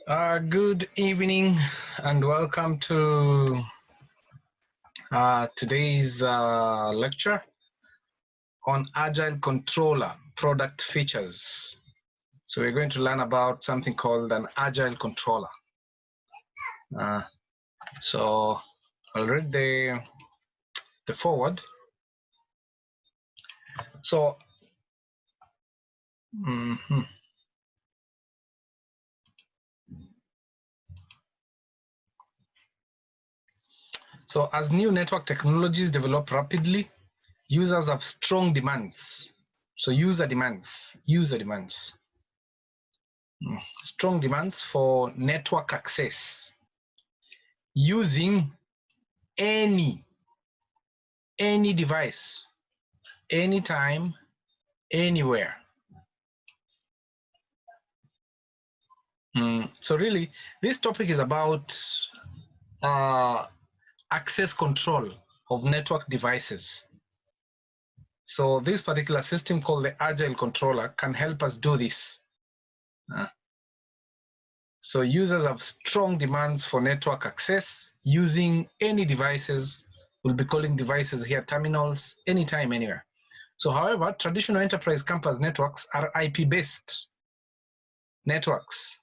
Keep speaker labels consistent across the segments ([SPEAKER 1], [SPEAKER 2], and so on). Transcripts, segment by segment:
[SPEAKER 1] Good evening and welcome to today's lecture on Agile Controller product features. So we're going to learn about something called an Agile Controller. So I'll read the foreword. So So as new network technologies develop rapidly, users have strong demands. So user demands. Strong demands for network access using any device, anytime, anywhere. So really, this topic is about access control of network devices. So this particular system called the Agile Controller can help us do this. So users have strong demands for network access using any devices. We'll be calling devices here terminals, anytime, anywhere. So however, traditional enterprise campus networks are IP-based networks.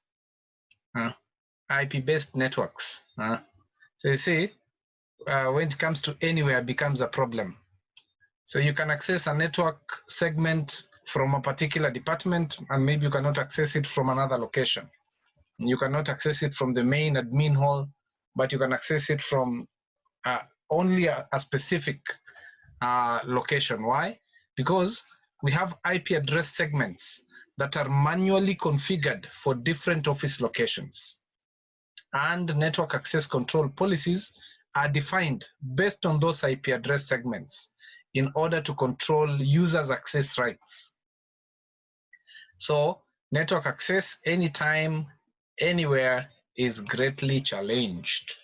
[SPEAKER 1] IP-based networks. So you see, when it comes to anywhere, it becomes a problem. So you can access a network segment from a particular department, and maybe you cannot access it from another location. You cannot access it from the main admin hall, but you can access it from only a specific location. Why? Because we have IP address segments that are manually configured for different office locations. And network access control policies are defined based on those IP address segments in order to control users' access rights. So network access anytime, anywhere is greatly challenged.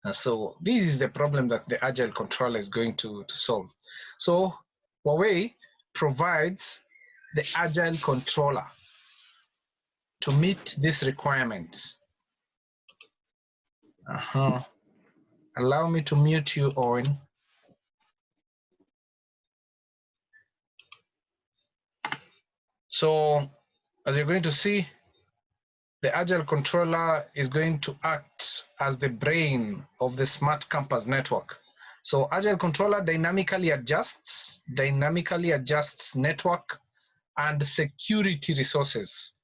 [SPEAKER 1] And so this is the problem that the Agile Controller is going to solve. So Huawei provides the Agile Controller to meet this requirement. Allow me to mute you, Owen. So as you're going to see, the Agile Controller is going to act as the brain of the smart campus network. So Agile Controller dynamically adjusts network and security resources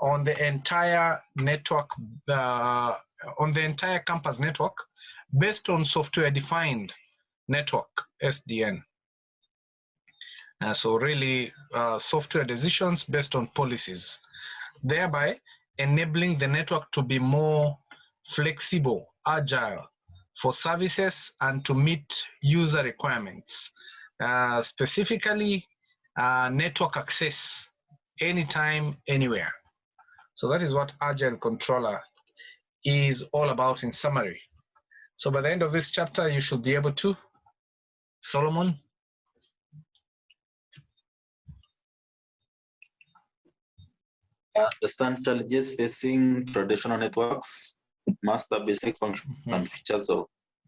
[SPEAKER 1] on the entire network, on the entire campus network, based on software-defined network, SDN. So really, software decisions based on policies, thereby enabling the network to be more flexible, agile for services and to meet user requirements, specifically network access anytime, anywhere. So that is what Agile Controller is all about in summary. So by the end of this chapter, you should be able to, Solomon.
[SPEAKER 2] Understand challenges facing traditional networks, master basic functions and features of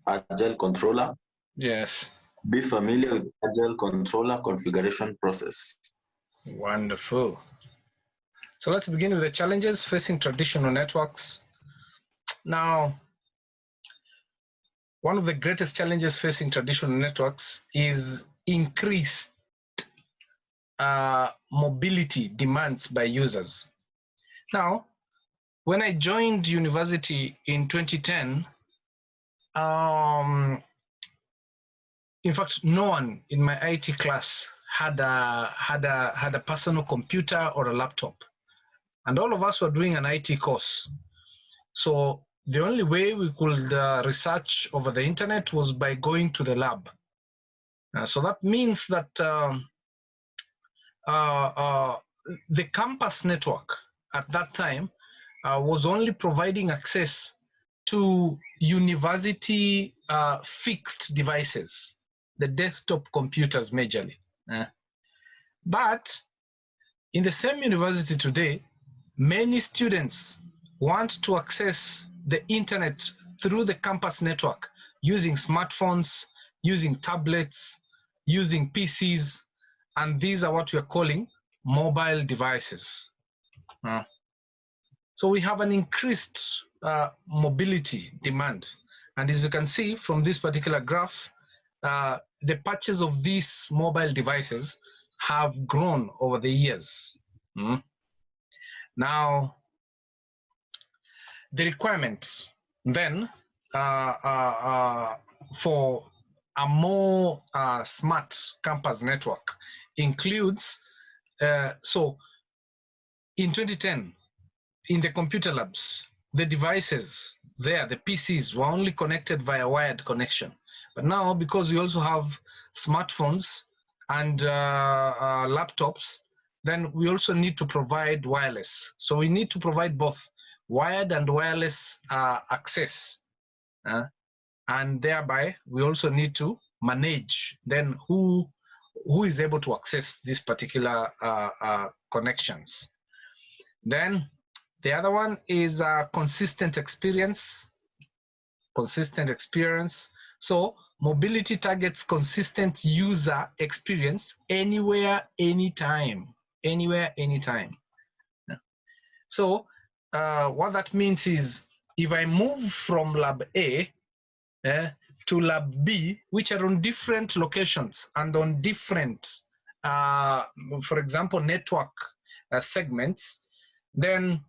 [SPEAKER 2] Agile Controller.
[SPEAKER 1] Yes.
[SPEAKER 2] Be familiar with Agile Controller configuration process.
[SPEAKER 1] Wonderful. So let's begin with the challenges facing traditional networks. Now, one of the greatest challenges facing traditional networks is increased mobility demands by users. Now, when I joined university in 2010, in fact, no one in my IT class had a personal computer or a laptop, and all of us were doing an IT course. So the only way we could research over the internet was by going to the lab. So that means that the campus network at that time was only providing access to university fixed devices, the desktop computers majorly. But in the same university today, many students want to access the internet through the campus network using smartphones, using tablets, using PCs, and these are what we are calling mobile devices. So we have an increased mobility demand. And as you can see from this particular graph, the purchase of these mobile devices have grown over the years. Now, the requirement then for a more smart campus network includes, so in 2010, in the computer labs, the devices there, the PCs, were only connected via wired connection. But now, because we also have smartphones and laptops, then we also need to provide wireless. So we need to provide both wired and wireless access. And thereby, we also need to manage then who is able to access these particular connections. Then the other one is consistent experience. Consistent experience. So mobility targets consistent user experience anywhere, anytime. Anywhere, anytime. So what that means is if I move from lab A to lab B, which are on different locations and on different, for example, network segments, then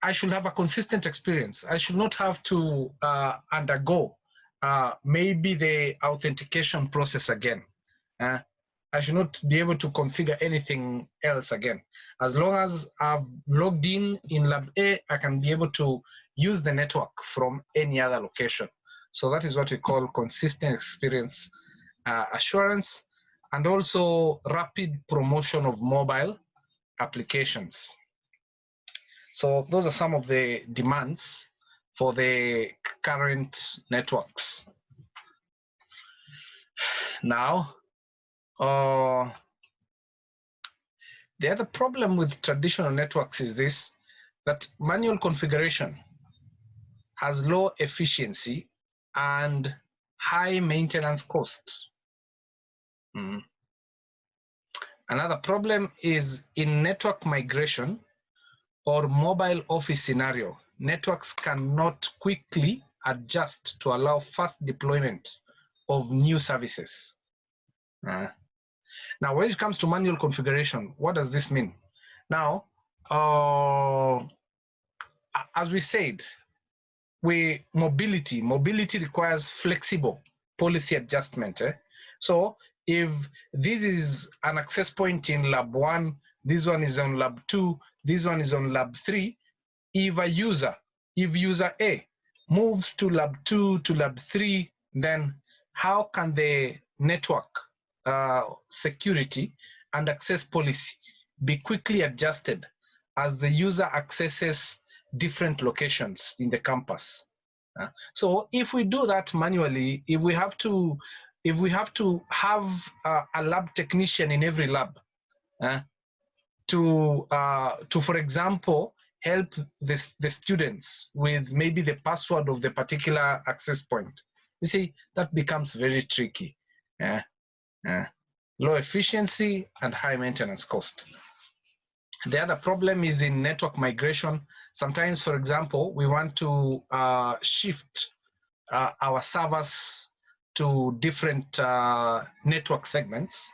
[SPEAKER 1] I should have a consistent experience. I should not have to undergo maybe the authentication process again. I should not be able to configure anything else again. As long as I've logged in lab A, I can be able to use the network from any other location. So that is what we call consistent experience assurance, and also rapid promotion of mobile applications. So those are some of the demands for the current networks. Now, the other problem with traditional networks is this, that manual configuration has low efficiency and high maintenance cost. Another problem is in network migration or mobile office scenario, networks cannot quickly adjust to allow fast deployment of new services. Now, when it comes to manual configuration, what does this mean? Now, as we said, mobility requires flexible policy adjustment. So if this is an access point in lab 1, this one is on lab 2, this one is on lab 3, if user A moves to lab 2 to lab 3, then how can the network security and access policy be quickly adjusted as the user accesses different locations in the campus? So if we do that manually, if we have to have a lab technician in every lab to for example help the students with maybe the password of the particular access point, you see, that becomes very tricky. Low efficiency and high maintenance cost. The other problem is in network migration. Sometimes, for example, we want to shift our servers to different network segments.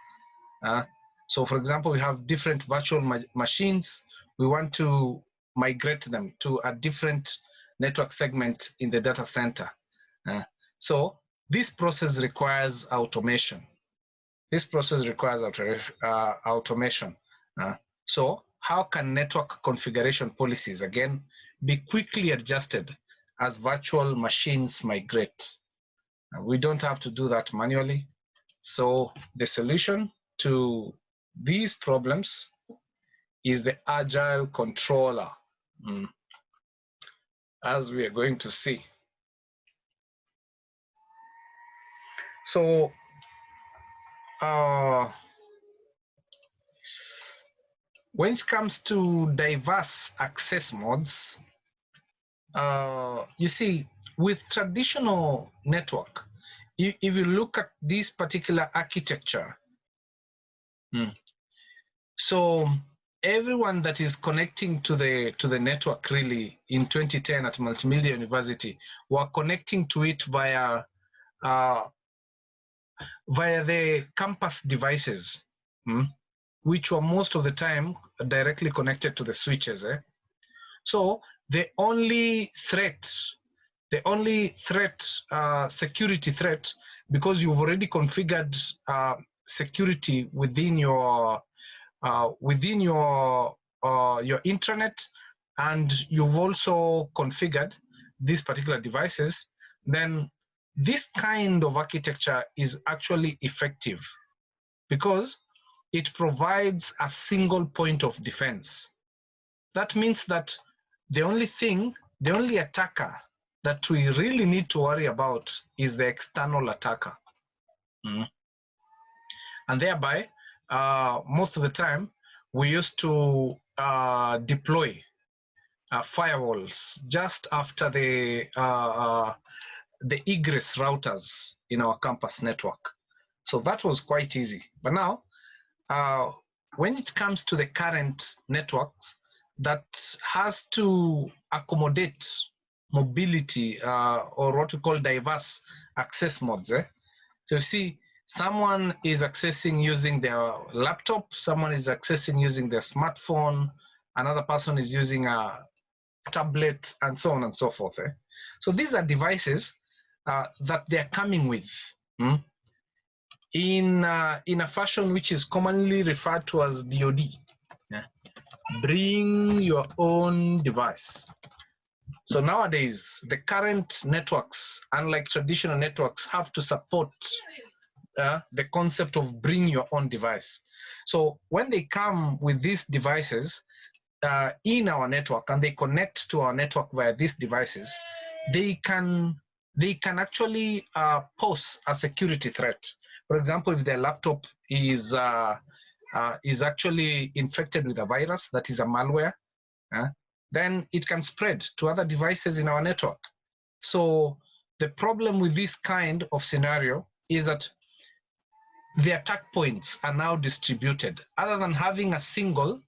[SPEAKER 1] So, for example, we have different virtual machines. We want to migrate them to a different network segment in the data center. So this process requires automation. Automation. So how can network configuration policies, again, be quickly adjusted as virtual machines migrate? We don't have to do that manually. So the solution to these problems is the Agile Controller, as we are going to see. So when it comes to diverse access modes, you see, with traditional network, if you look at this particular architecture, so everyone that is connecting to the network really in 2010 at Multimedia University were connecting to it via the campus devices, which were most of the time directly connected to the switches. So the only security threat, because you've already configured security within your intranet, and you've also configured these particular devices, then this kind of architecture is actually effective because it provides a single point of defense. That means that the only attacker that we really need to worry about is the external attacker. And thereby, most of the time, we used to deploy firewalls just after the egress routers in our campus network. So that was quite easy. But now, when it comes to the current networks that has to accommodate mobility or what we call diverse access modes. So you see, someone is accessing using their laptop, someone is accessing using their smartphone, another person is using a tablet, and so on and so forth. So these are devices that they're coming with in a fashion which is commonly referred to as BOD. Bring your own device. So nowadays, the current networks, unlike traditional networks, have to support the concept of bring your own device. So when they come with these devices in our network and they connect to our network via these devices, they can actually pose a security threat. For example, if their laptop is actually infected with a virus that is a malware, then it can spread to other devices in our network. So the problem with this kind of scenario is that the attack points are now distributed. Other than having a single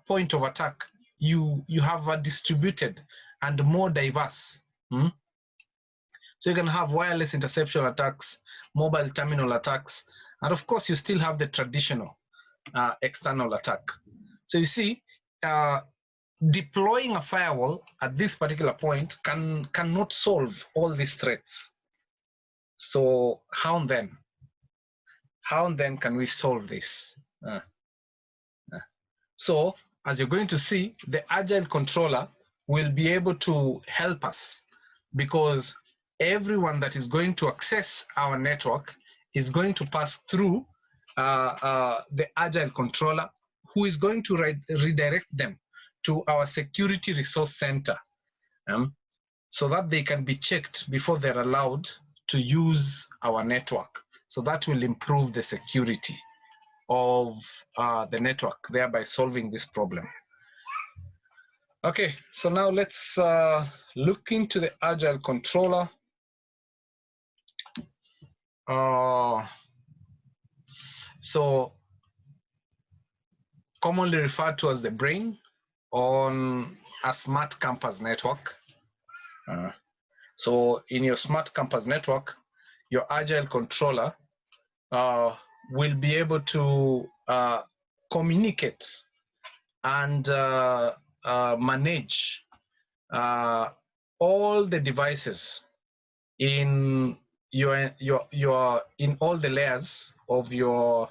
[SPEAKER 1] point of attack, you have a distributed and more diverse. So you can have wireless interception attacks, mobile terminal attacks, and of course you still have the traditional external attack. So you see, deploying a firewall at this particular point cannot solve all these threats. So how then can we solve this? So as you're going to see, the Agile Controller will be able to help us, because everyone that is going to access our network is going to pass through the Agile Controller, who is going to redirect them to our security resource center, so that they can be checked before they're allowed to use our network. So that will improve the security of the network, thereby solving this problem. Okay, so now let's look into the Agile Controller. So commonly referred to as the brain on a smart campus network. So in your smart campus network, your Agile Controller will be able to communicate and manage all the devices in in all the layers of your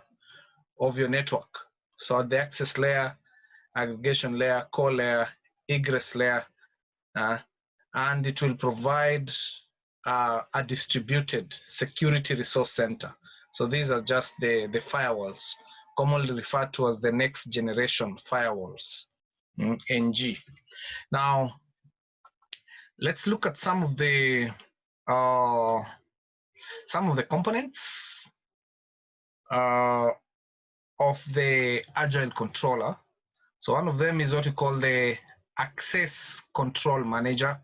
[SPEAKER 1] network. So the access layer, aggregation layer, core layer, egress layer, and it will provide a distributed security resource center. So these are just the firewalls, commonly referred to as the next generation firewalls, NG. Now, let's look at some of the components of the Agile Controller. So one of them is what we call the access control manager.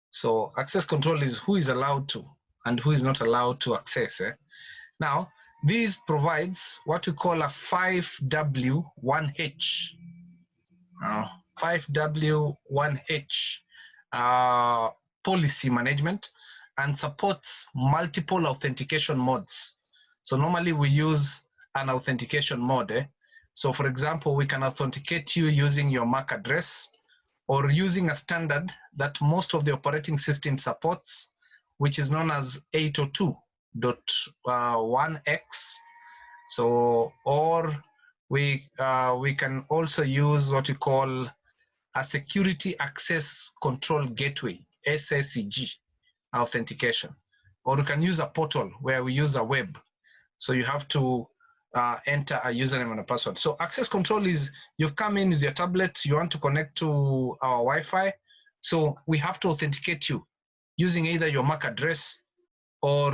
[SPEAKER 1] So access control is who is allowed to and who is not allowed to access. Now, this provides what we call a 5W1H. 5W1H policy management and supports multiple authentication modes. So normally we use an authentication mode. So for example, we can authenticate you using your MAC address or using a standard that most of the operating system supports, which is known as 802.1x. So, or we can also use what we call a security access control gateway, SSCG authentication, or we can use a portal where we use a web. So you have to enter a username and a password. So access control is you've come in with your tablet, you want to connect to our Wi-Fi. So we have to authenticate you using either your MAC address or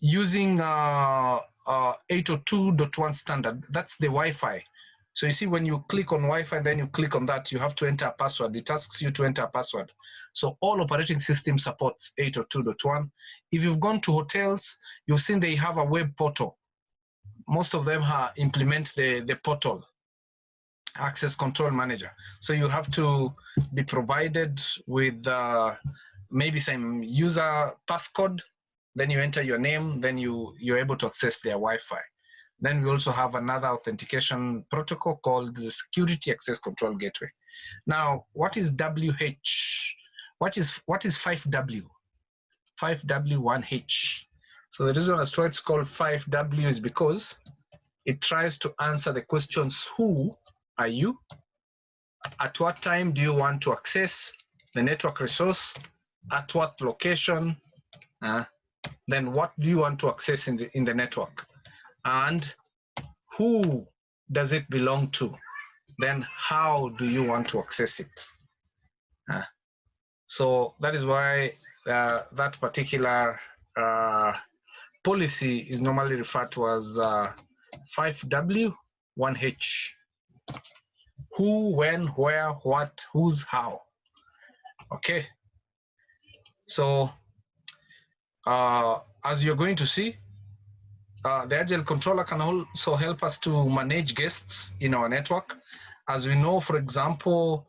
[SPEAKER 1] using 802.1 standard. That's the Wi-Fi. So you see when you click on Wi-Fi and then you click on that, you have to enter a password. It asks you to enter a password. So all operating system supports 802.1. If you've gone to hotels, you've seen they have a web portal. Most of them implement the portal access control manager. So you have to be provided with maybe some user passcode, then you enter your name, then you're able to access their Wi-Fi. Then we also have another authentication protocol called the Security Access Control Gateway. Now, what is WH? What is 5W? 5W1H. So the reason as to why it's called 5W is because it tries to answer the questions: who are you? At what time do you want to access the network resource? At what location? Then what do you want to access in the network? And who does it belong to? Then how do you want to access it? So that is why that particular policy is normally referred to as 5W1H. Who, when, where, what, whose, how. Okay. So as you're going to see, the Agile Controller can also help us to manage guests in our network. As we know, for example,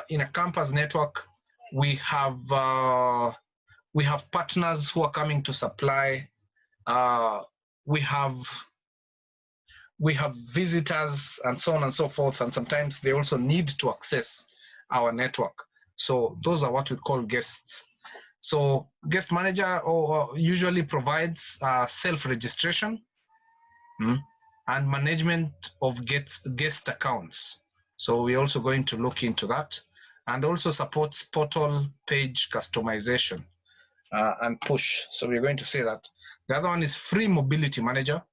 [SPEAKER 1] in a campus network, we have partners who are coming to supply. We have visitors and so on and so forth, and sometimes they also need to access our network. So those are what we call guests. So guest manager usually provides self-registration and management of guest accounts. So we're also going to look into that, and also supports portal page customization and push. So we're going to say that. The other one is free mobility manager.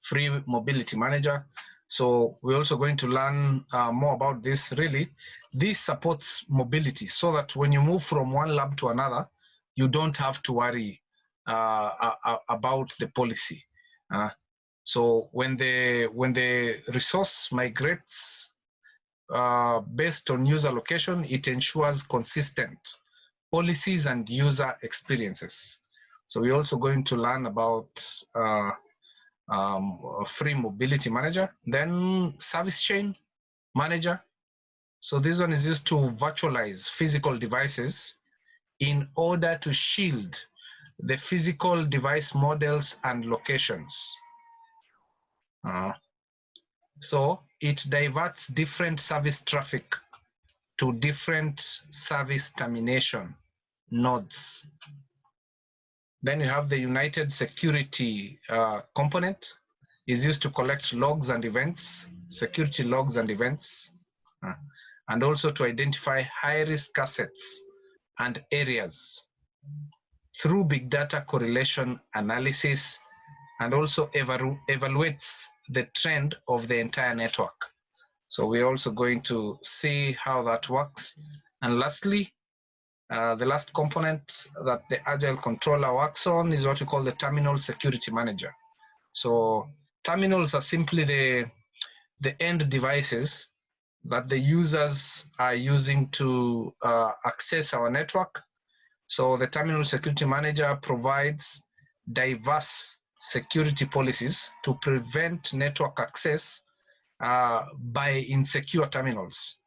[SPEAKER 1] Free mobility manager. So we're also going to learn more about this. Really, this supports mobility so that when you move from one lab to another, you don't have to worry about the policy. So when the resource migrates based on user location, it ensures consistent policies and user experiences. So we're also going to learn about free mobility manager. Then service chain manager. So this one is used to virtualize physical devices in order to shield the physical device models and locations. So it diverts different service traffic to different service termination nodes. Then you have the United Security component, is used to collect logs and events, security logs and events, and also to identify high-risk assets and areas through big data correlation analysis, and also evaluates the trend of the entire network. So we're also going to see how that works. And lastly, the last component that the Agile Controller works on is what we call the Terminal Security Manager. So terminals are simply the end devices that the users are using to access our network. So the Terminal Security Manager provides diverse security policies to prevent network access by insecure terminals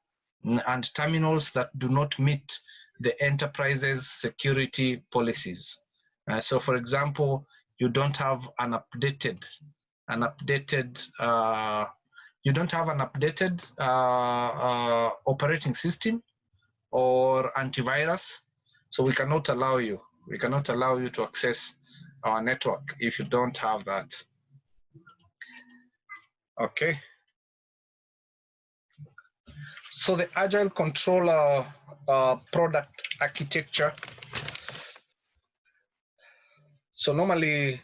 [SPEAKER 1] and terminals that do not meet the enterprise's security policies. So for example, you don't have an updated operating system or antivirus, so we cannot allow you to access our network if you don't have that. Okay. So the Agile Controller product architecture. So normally,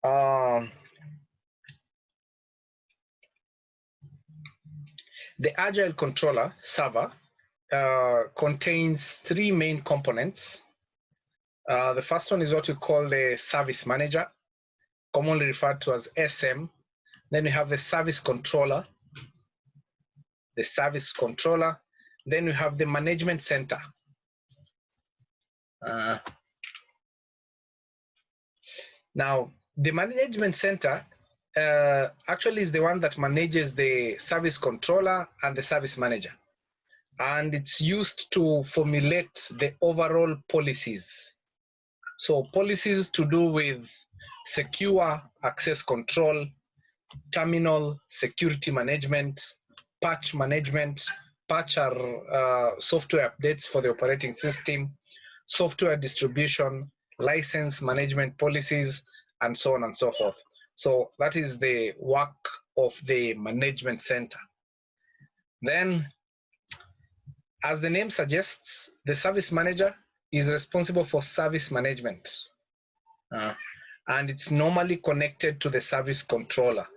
[SPEAKER 1] the Agile Controller server contains three main components. The first one is what we call the Service Manager, commonly referred to as SM. Then we have the Service Controller, Then we have the Management Center. Now, the Management Center actually is the one that manages the Service Controller and the Service Manager. And it's used to formulate the overall policies. So policies to do with secure access control, terminal security management, patch management. Patch are software updates for the operating system, software distribution, license management policies, and so on and so forth. So that is the work of the Management Center. Then, as the name suggests, the Service Manager is responsible for service management. And it's normally connected to the Service Controller.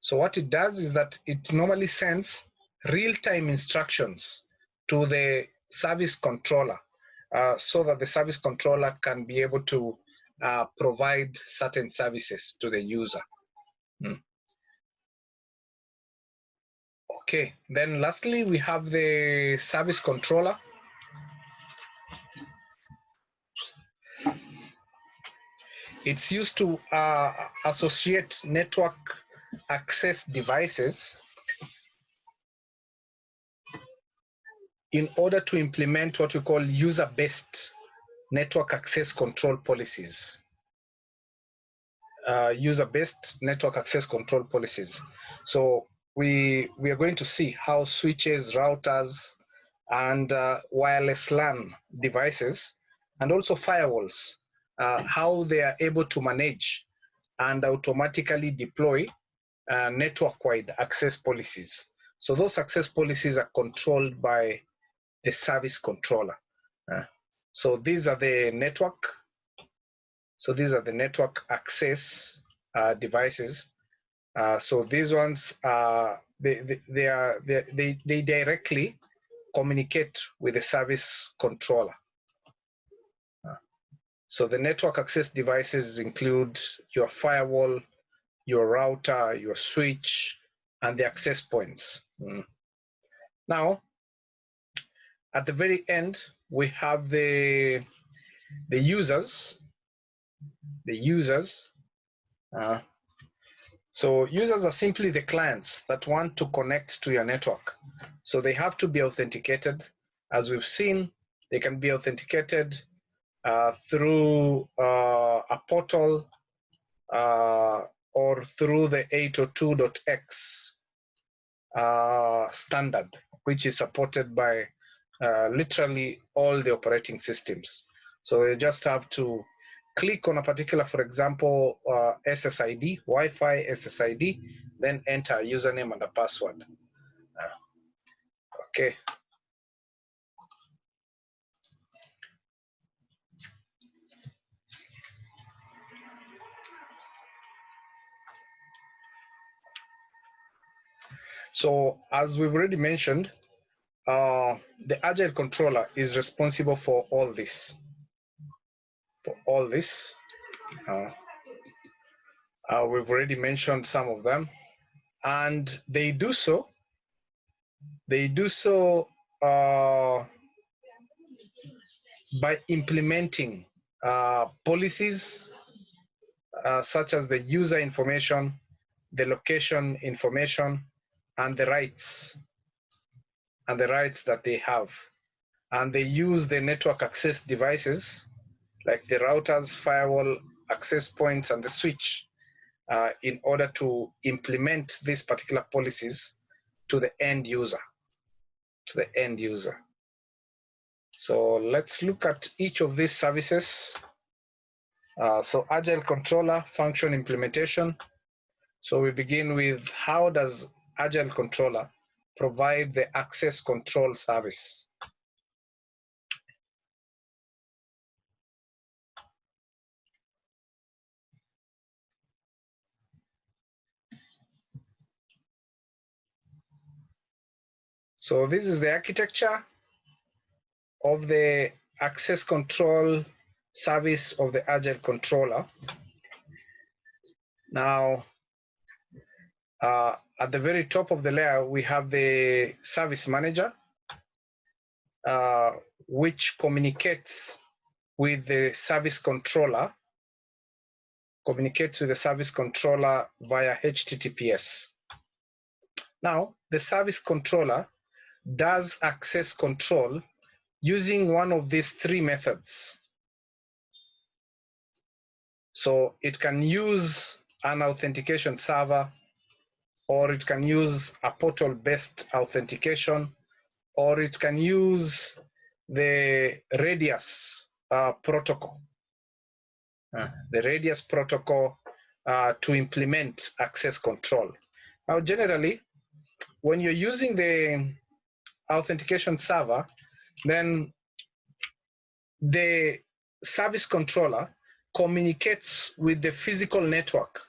[SPEAKER 1] So what it does is that it normally sends real-time instructions to the Service Controller so that the Service Controller can be able to provide certain services to the user. Okay, then lastly, we have the Service Controller. It's used to associate network access devices in order to implement what we call user-based network access control policies. User-based network access control policies. So we are going to see how switches, routers, and wireless LAN devices, and also firewalls, how they are able to manage and automatically deploy network-wide access policies. So those access policies are controlled by the Service Controller. So these are the network. So these are the network access devices. So these ones they directly communicate with the Service Controller. So the network access devices include your firewall, your router, your switch, and the access points. Now, at the very end, we have the users. So users are simply the clients that want to connect to your network. So they have to be authenticated. As we've seen, they can be authenticated through a portal or through the 802.x standard, which is supported by literally all the operating systems. So you just have to click on a particular, for example, SSID, Wi-Fi SSID, then enter a username and a password. Okay. So as we've already mentioned, the Agile Controller is responsible for all this. We've already mentioned some of them. and they do so by implementing policies such as the user information, the location information, and the rights that they have. And they use the network access devices like the routers, firewall, access points, and the switch in order to implement these particular policies to the end user. So let's look at each of these services. So Agile Controller function implementation. So we begin with, how does Agile Controller provide the access control service? So this is the architecture of the access control service of the Agile Controller. Now, at the very top of the layer, we have the service manager, which communicates with the service controller, via HTTPS. Now, the service controller does access control using one of these three methods. So it can use an authentication server, or it can use a portal-based authentication, or it can use the radius protocol. The radius protocol to implement access control. Now, generally, when you're using the authentication server, then the service controller communicates with the physical network,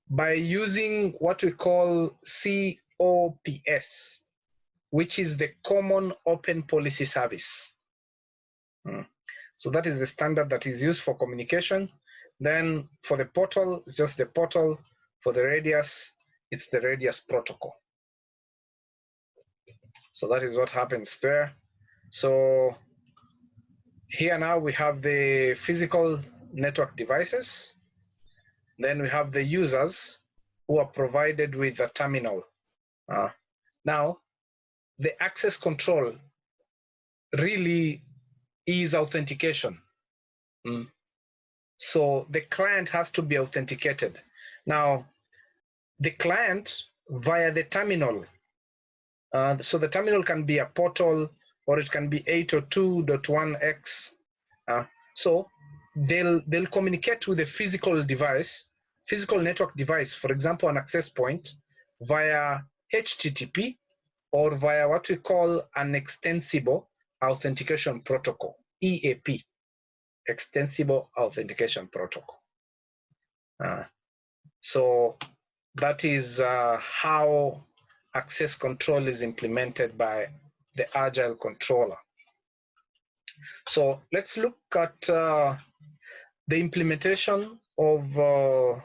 [SPEAKER 1] by using what we call COPS, which is the Common Open Policy Service. So that is the standard that is used for communication. Then for the portal, it's just the portal. For the radius, it's the radius protocol. So that is what happens there. So here now we have the physical network devices. Then we have the users who are provided with a terminal. Now, the access control really is authentication. So the client has to be authenticated. Now, the client via the terminal. So the terminal can be a portal, or it can be 802.1x. So they'll communicate with a physical network device, for example, an access point, via HTTP, or via what we call an extensible authentication protocol, EAP, extensible authentication protocol. So that is how access control is implemented by the Agile Controller. So let's look at the implementation of the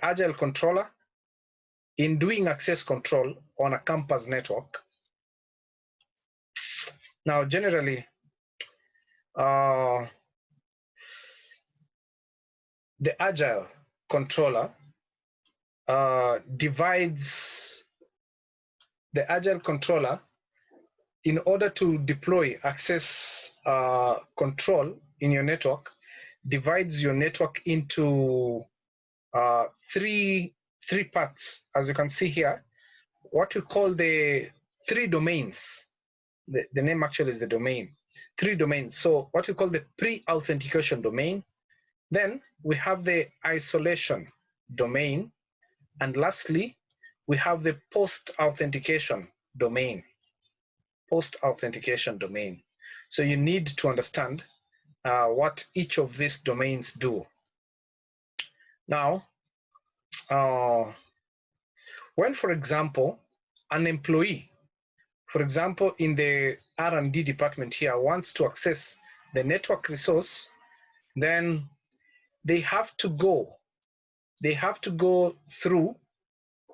[SPEAKER 1] Agile Controller in doing access control on a campus network. Now, generally, the Agile Controller divides the Agile Controller in order to deploy access control in your network, divides your network into three parts, as you can see here. What we call the three domains. The name actually is the domain. 3 domains. So what we call the pre-authentication domain. Then we have the isolation domain. And lastly, we have the post-authentication domain. So you need to understand what each of these domains do. Now, when, for example, an employee, for example, in the R&D department here, wants to access the network resource, then they have to go they have to go through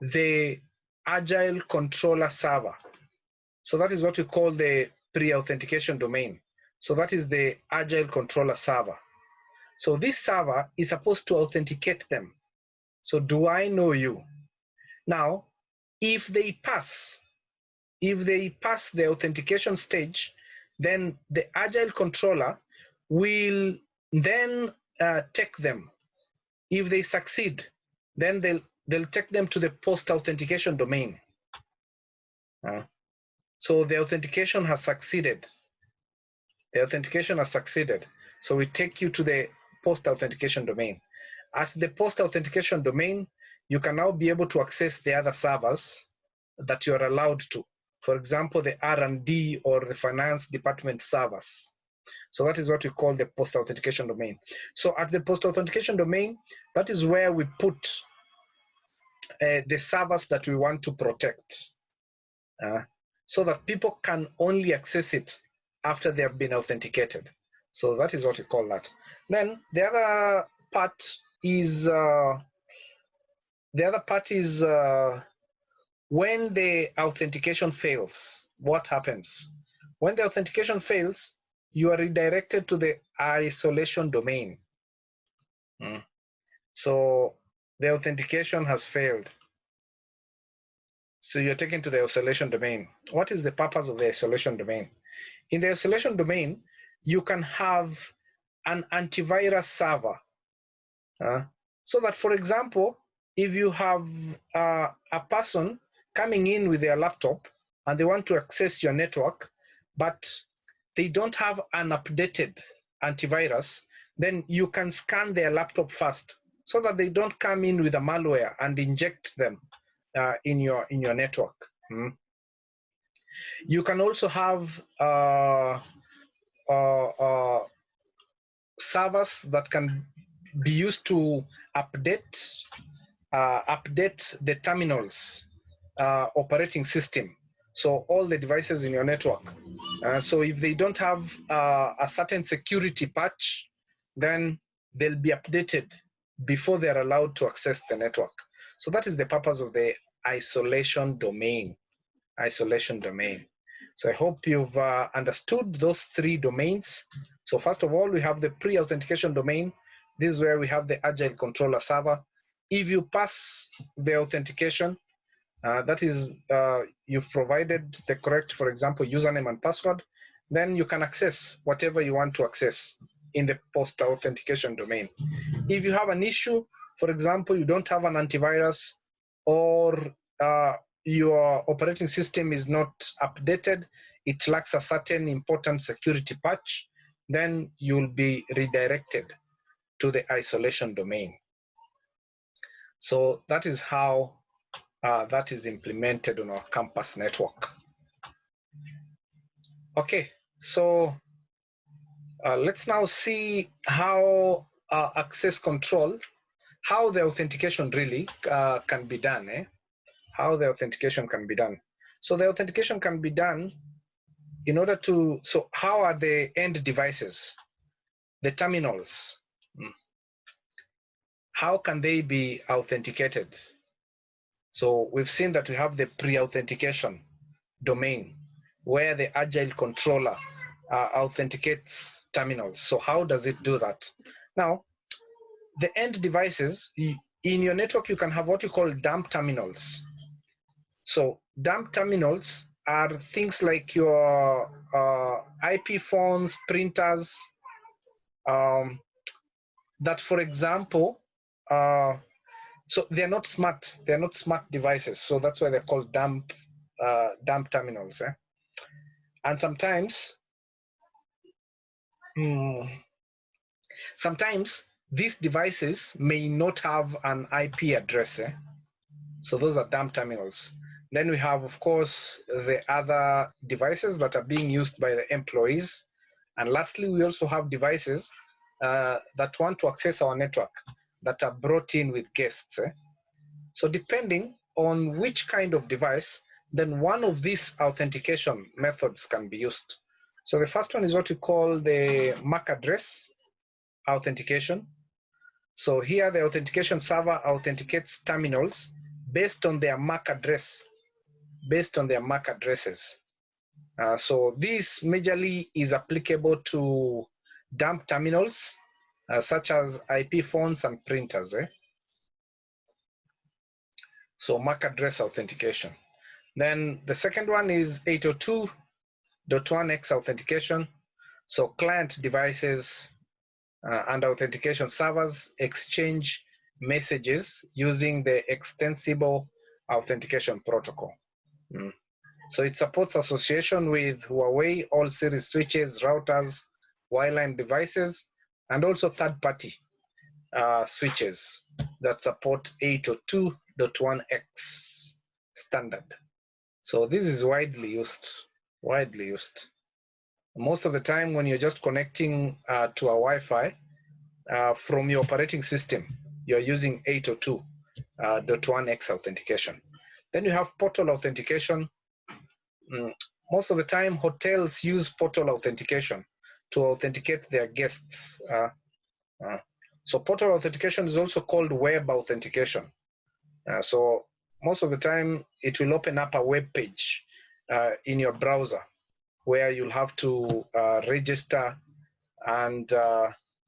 [SPEAKER 1] the Agile Controller server. So that is what we call the pre-authentication domain. So that is the Agile Controller server. So this server is supposed to authenticate them. So do I know you? Now, if they pass the authentication stage, then the Agile Controller will then take them. If they succeed, then they'll take them to the post-authentication domain. So the authentication has succeeded. The authentication has succeeded. So we take you to the post-authentication domain. At the post-authentication domain, you can now be able to access the other servers that you're allowed to. For example, the R&D or the finance department servers. So that is what we call the post-authentication domain. So at the post-authentication domain, that is where we put the servers that we want to protect, so that people can only access it after they have been authenticated. So that is what we call that. Then the other part is when the authentication fails. What happens? When the authentication fails, you are redirected to the isolation domain. So the authentication has failed. So you're taken to the isolation domain. What is the purpose of the isolation domain? In the isolation domain, you can have an antivirus server. So that, for example, if you have a person coming in with their laptop and they want to access your network, but they don't have an updated antivirus, then you can scan their laptop first so that they don't come in with a malware and inject them in your network. You can also have servers that can be used to update the terminals operating system. So all the devices in your network. So if they don't have a certain security patch, then they'll be updated before they're allowed to access the network. So that is the purpose of the isolation domain. Isolation domain. So I hope you've understood those three domains. So first of all, we have the pre-authentication domain. This is where we have the Agile Controller server. If you pass the authentication, that is, you've provided the correct, for example, username and password, then you can access whatever you want to access in the post-authentication domain. If you have an issue, for example, you don't have an antivirus, or your operating system is not updated, it lacks a certain important security patch, then you'll be redirected to the isolation domain. So that is how that is implemented on our campus network. Okay, so let's now see how access control, how the authentication really can be done. How the authentication can be done. So the authentication can be done in order to, so how are the end devices, the terminals, how can they be authenticated? So we've seen that we have the pre-authentication domain where the Agile Controller authenticates terminals. So how does it do that? Now, the end devices, in your network, you can have what you call dump terminals. So dump terminals are things like your IP phones, printers, that, for example, so they're not smart devices. So that's why they're called dump terminals. And sometimes these devices may not have an IP address. So those are dump terminals. Then we have, of course, the other devices that are being used by the employees. And lastly, we also have devices that want to access our network that are brought in with guests. So depending on which kind of device, then one of these authentication methods can be used. So the first one is what we call the MAC address authentication. So here the authentication server authenticates terminals based on their MAC address, based on their MAC addresses. So this majorly is applicable to dump terminals such as IP phones and printers. So MAC address authentication. Then the second one is 802.1x authentication. So client devices and authentication servers exchange messages using the extensible authentication protocol. So it supports association with Huawei all series switches, routers, wireline devices, and also third-party switches that support 802.1x standard. So this is widely used. Most of the time when you're just connecting to a Wi-Fi from your operating system, you're using 802.1x authentication. Then you have portal authentication. Most of the time, hotels use portal authentication to authenticate their guests. So portal authentication is also called web authentication. So most of the time, it will open up a web page in your browser where you'll have to register, and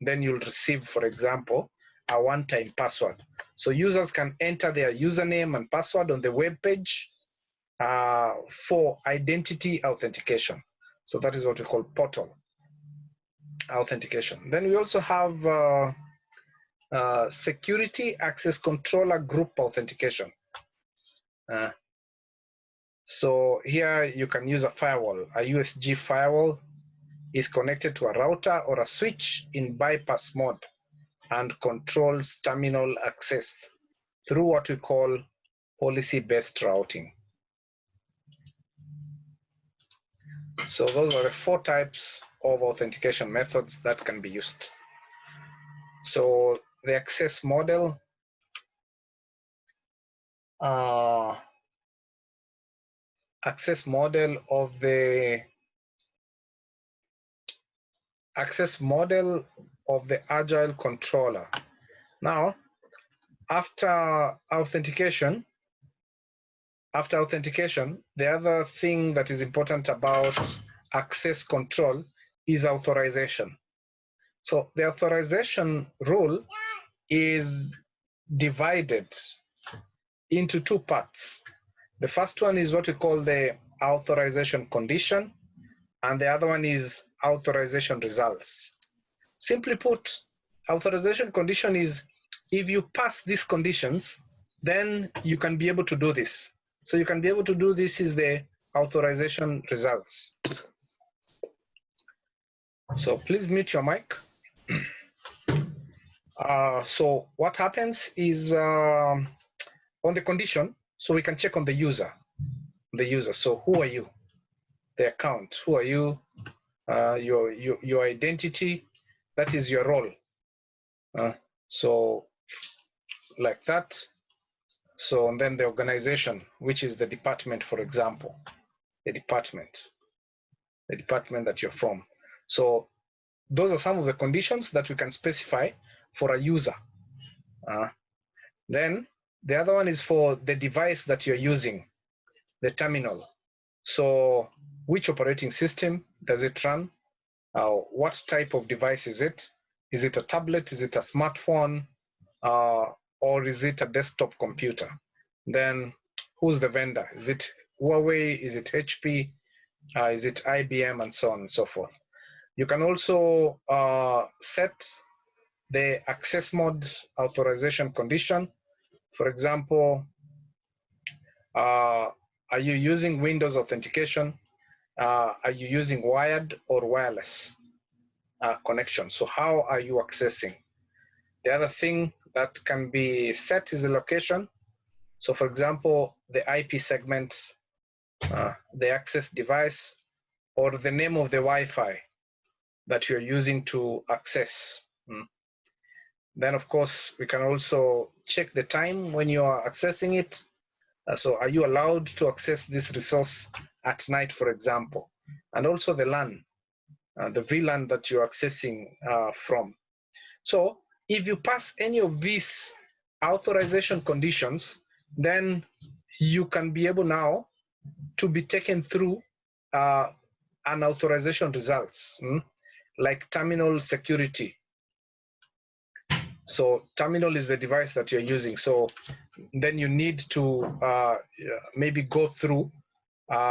[SPEAKER 1] then you'll receive, for example, a one-time password. So users can enter their username and password on the web page for identity authentication. So that is what we call portal authentication. Then we also have security access controller group authentication. So here you can use a firewall. A USG firewall is connected to a router or a switch in bypass mode and controls terminal access through what we call policy-based routing. So those are the 4 types of authentication methods that can be used. So the access model, of the Agile Controller. Now, after authentication, the other thing that is important about access control is authorization. So the authorization rule is divided into 2 parts. The first one is what we call the authorization condition, and the other one is authorization results. Simply put, authorization condition is if you pass these conditions, then you can be able to do this. So you can be able to do this is the authorization results. So please mute your mic. So what happens is on the condition, so we can check on the user. So who are you? The account. Who are you? Your identity. That is your role. So like that. So and then the organization, which is the department, for example, the department that you're from. So those are some of the conditions that we can specify for a user. Then the other one is for the device that you're using, the terminal. So which operating system does it run? What type of device is it? Is it a tablet? Is it a smartphone? Or is it a desktop computer? Then who's the vendor? Is it Huawei? Is it HP? Is it IBM? And so on and so forth. You can also set the access mode authorization condition. For example, are you using Windows authentication? Are you using wired or wireless connection? So how are you accessing? The other thing that can be set is the location. So for example, the IP segment, the access device, or the name of the Wi-Fi that you're using to access. Then of course, we can also check the time when you are accessing it. So are you allowed to access this resource at night, for example? And also the LAN, the VLAN that you're accessing from. So if you pass any of these authorization conditions, then you can be able now to be taken through an authorization results, like terminal security. So terminal is the device that you're using. So then you need to maybe go through,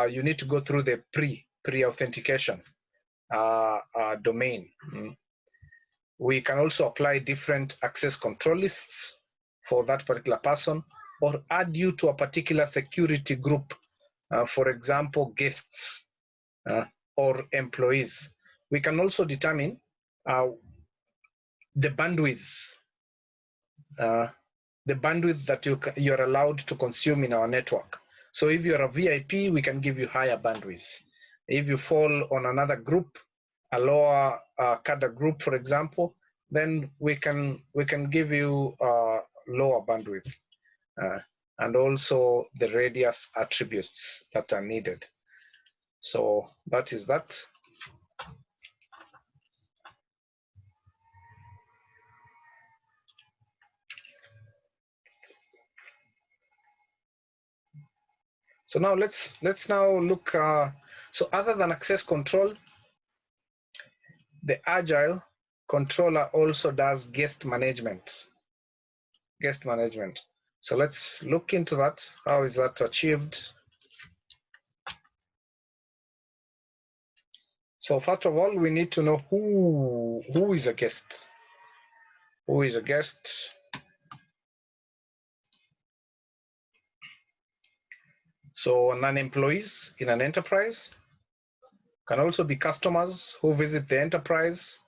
[SPEAKER 1] you need to go through the pre-authentication domain. We can also apply different access control lists for that particular person, or add you to a particular security group, for example, guests or employees. We can also determine the bandwidth that you're allowed to consume in our network. So if you're a VIP, we can give you higher bandwidth. If you fall on another group, a lower cadre group, for example, then we can give you lower bandwidth, and also the radius attributes that are needed. So that is that. So now let's now look. So other than access control, the Agile Controller also does guest management. Guest management. So let's look into that. How is that achieved? So first of all, we need to know who is a guest. Who is a guest? So non-employees in an enterprise can also be customers who visit the enterprise,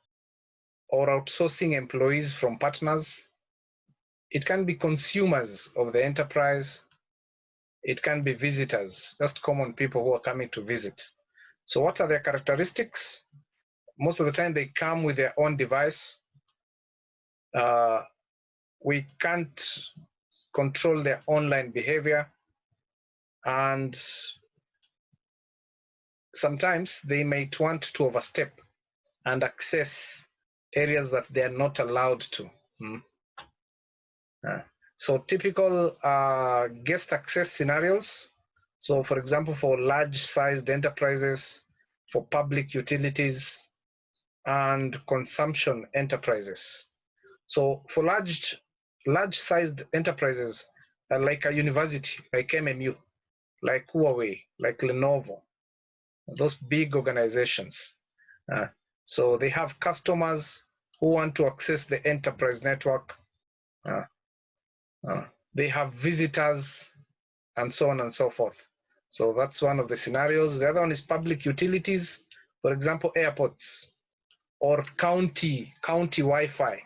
[SPEAKER 1] or outsourcing employees from partners. It can be consumers of the enterprise. It can be visitors, just common people who are coming to visit. So what are their characteristics? Most of the time they come with their own device. We can't control their online behavior, and sometimes they might want to overstep and access areas that they are not allowed to. So typical guest access scenarios. So for example, for large-sized enterprises, for public utilities, and consumption enterprises. So for large-sized enterprises, like a university, like MMU, like Huawei, like Lenovo, those big organizations. So they have customers who want to access the enterprise network. They have visitors, and so on and so forth. So that's one of the scenarios. The other one is public utilities, for example, airports or county Wi-Fi.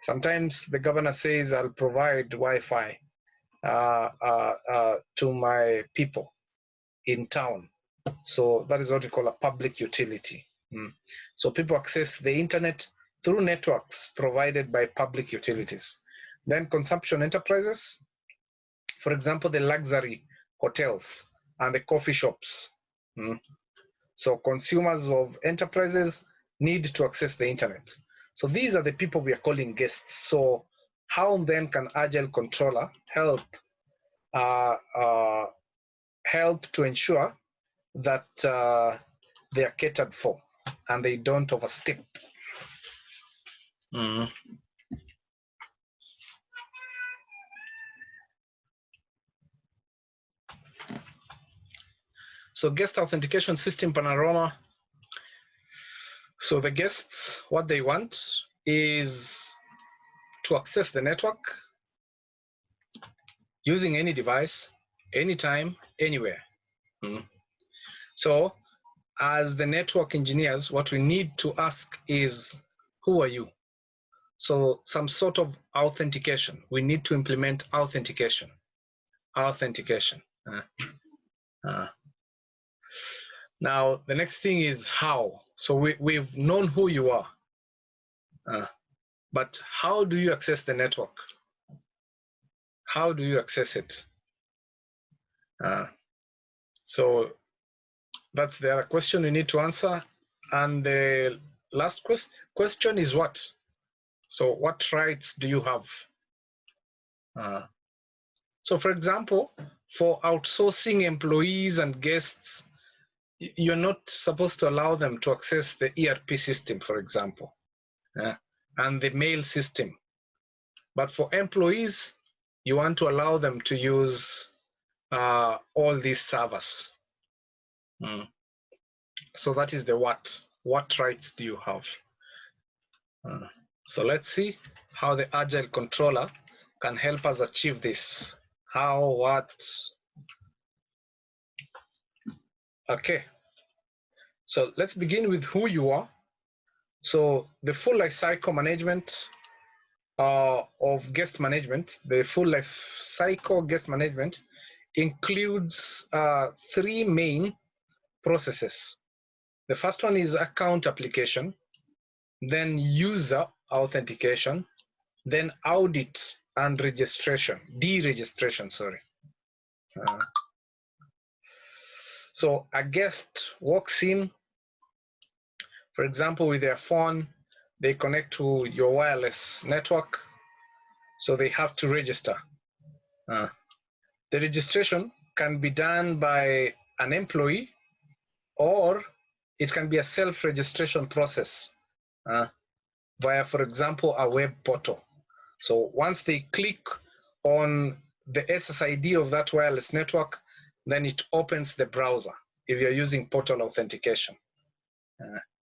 [SPEAKER 1] Sometimes the governor says, I'll provide Wi-Fi to my people in town. So that is what we call a public utility. So people access the internet through networks provided by public utilities. Then consumption enterprises, for example, the luxury hotels and the coffee shops. So consumers of enterprises need to access the internet. So these are the people we are calling guests. So how then can Agile Controller help to ensure that they are catered for and they don't overstep? So guest authentication system Panorama. So the guests, what they want is to access the network using any device, anytime, anywhere. So as the network engineers, what we need to ask is, who are you? So some sort of authentication. We need to implement authentication. Now, the next thing is how. So we've known who you are. But how do you access the network? How do you access it? So that's the other question we need to answer. And the last question is what? So what rights do you have? So for example, for outsourcing employees and guests, you're not supposed to allow them to access the ERP system, for example, and the mail system. But for employees, you want to allow them to use all these servers. So that is the what. What rights do you have? So let's see how the Agile Controller can help us achieve this. How, what? Okay. So let's begin with who you are. So the full life cycle management of guest management, the full life cycle guest management includes three main processes. The first one is account application, then user authentication, then audit and registration, deregistration, sorry. So a guest walks in, for example, with their phone, they connect to your wireless network, so they have to register. The registration can be done by an employee, or it can be a self-registration process via, for example, a web portal. So once they click on the SSID of that wireless network, then it opens the browser if you're using portal authentication.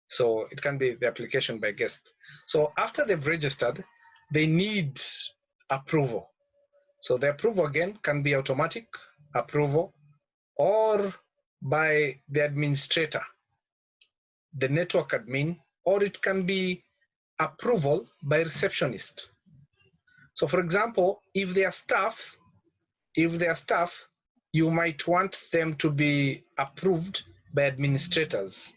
[SPEAKER 1] So it can be the application by guest. So after they've registered, they need approval. So the approval again can be automatic approval or by the administrator, the network admin, or it can be approval by receptionist. So for example, if they are staff, you might want them to be approved by administrators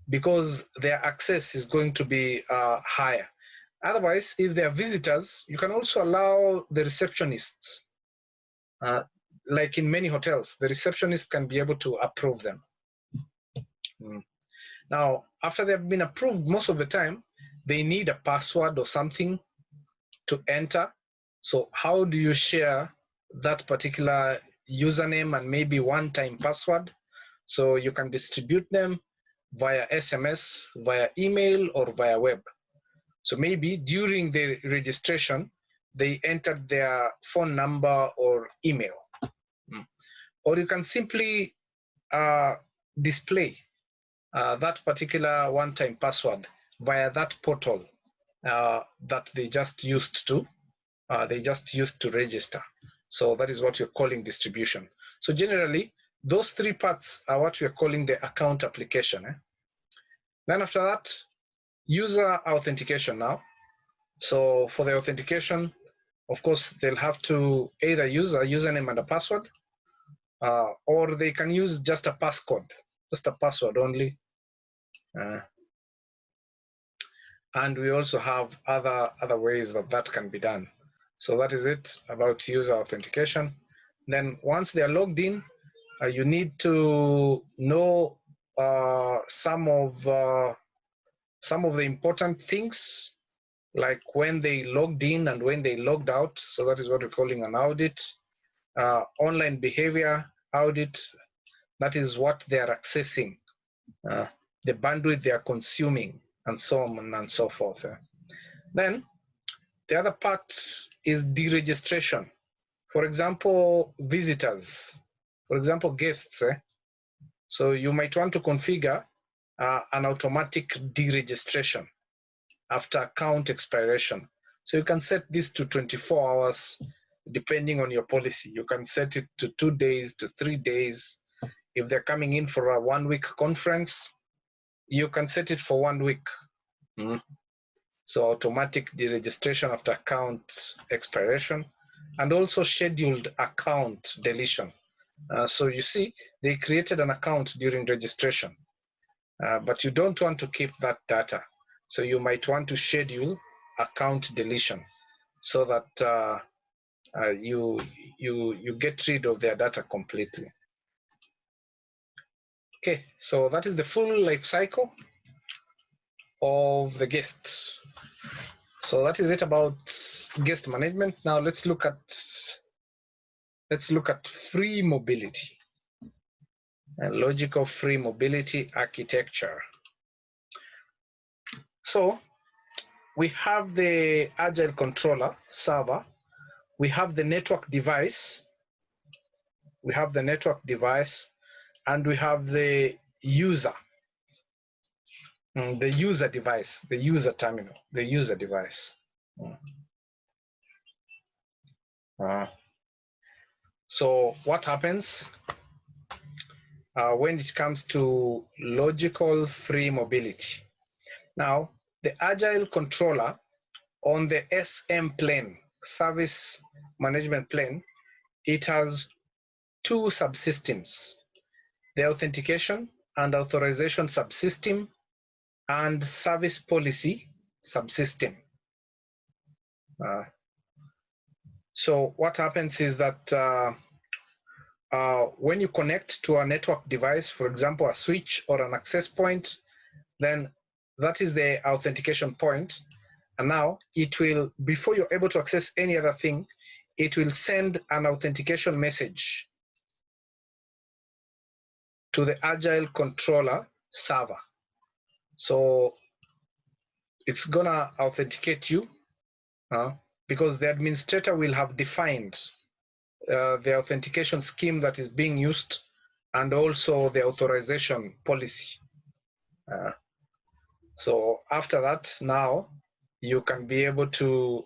[SPEAKER 1] because their access is going to be higher. Otherwise, if they are visitors, you can also allow the receptionists. Like in many hotels, the receptionist can be able to approve them. Now, after they've been approved, most of the time, they need a password or something to enter. So how do you share that particular username and maybe one-time password? So you can distribute them via SMS, via email, or via web. So maybe during the registration, they entered their phone number or email. Or you can simply display that particular one-time password via that portal that they just used to register. So that is what you're calling distribution. So generally, those three parts are what we're calling the account application. Then after that, user authentication now. So for the authentication, of course, they'll have to either use a username and a password, or they can use just a passcode, just a password only. And we also have other ways that can be done. So that is it about user authentication. Then once they are logged in, you need to know some of the important things, like when they logged in and when they logged out. So that is what we're calling an audit. Online behavior audit, that is what they are accessing, the bandwidth they are consuming, and so on and so forth. Then the other part is deregistration. For example, visitors, for example, guests. So you might want to configure an automatic deregistration after account expiration. So you can set this to 24 hours, depending on your policy. You can set it to 2 days to 3 days. If they're coming in for a 1-week conference, you can set it for 1 week. So automatic deregistration after account expiration, and also scheduled account deletion. So you see, they created an account during registration, but you don't want to keep that data. So you might want to schedule account deletion so that you get rid of their data completely. Okay, so that is the full life cycle of the guests. So that is it about guest management. Now let's look at free mobility and logical free mobility architecture. So we have the Agile Controller server, we have the network device, and we have the user, the user device, the user terminal, the user device. So what happens when it comes to logical free mobility? Now, the Agile Controller on the SM plane, service management plane, it has two subsystems, the authentication and authorization subsystem and service policy subsystem. So what happens is that when you connect to a network device, for example, a switch or an access point, then that is the authentication point. And now it will, before you're able to access any other thing, it will send an authentication message to the Agile Controller server. So it's gonna authenticate you because the administrator will have defined the authentication scheme that is being used and also the authorization policy. So after that, now you can be able to,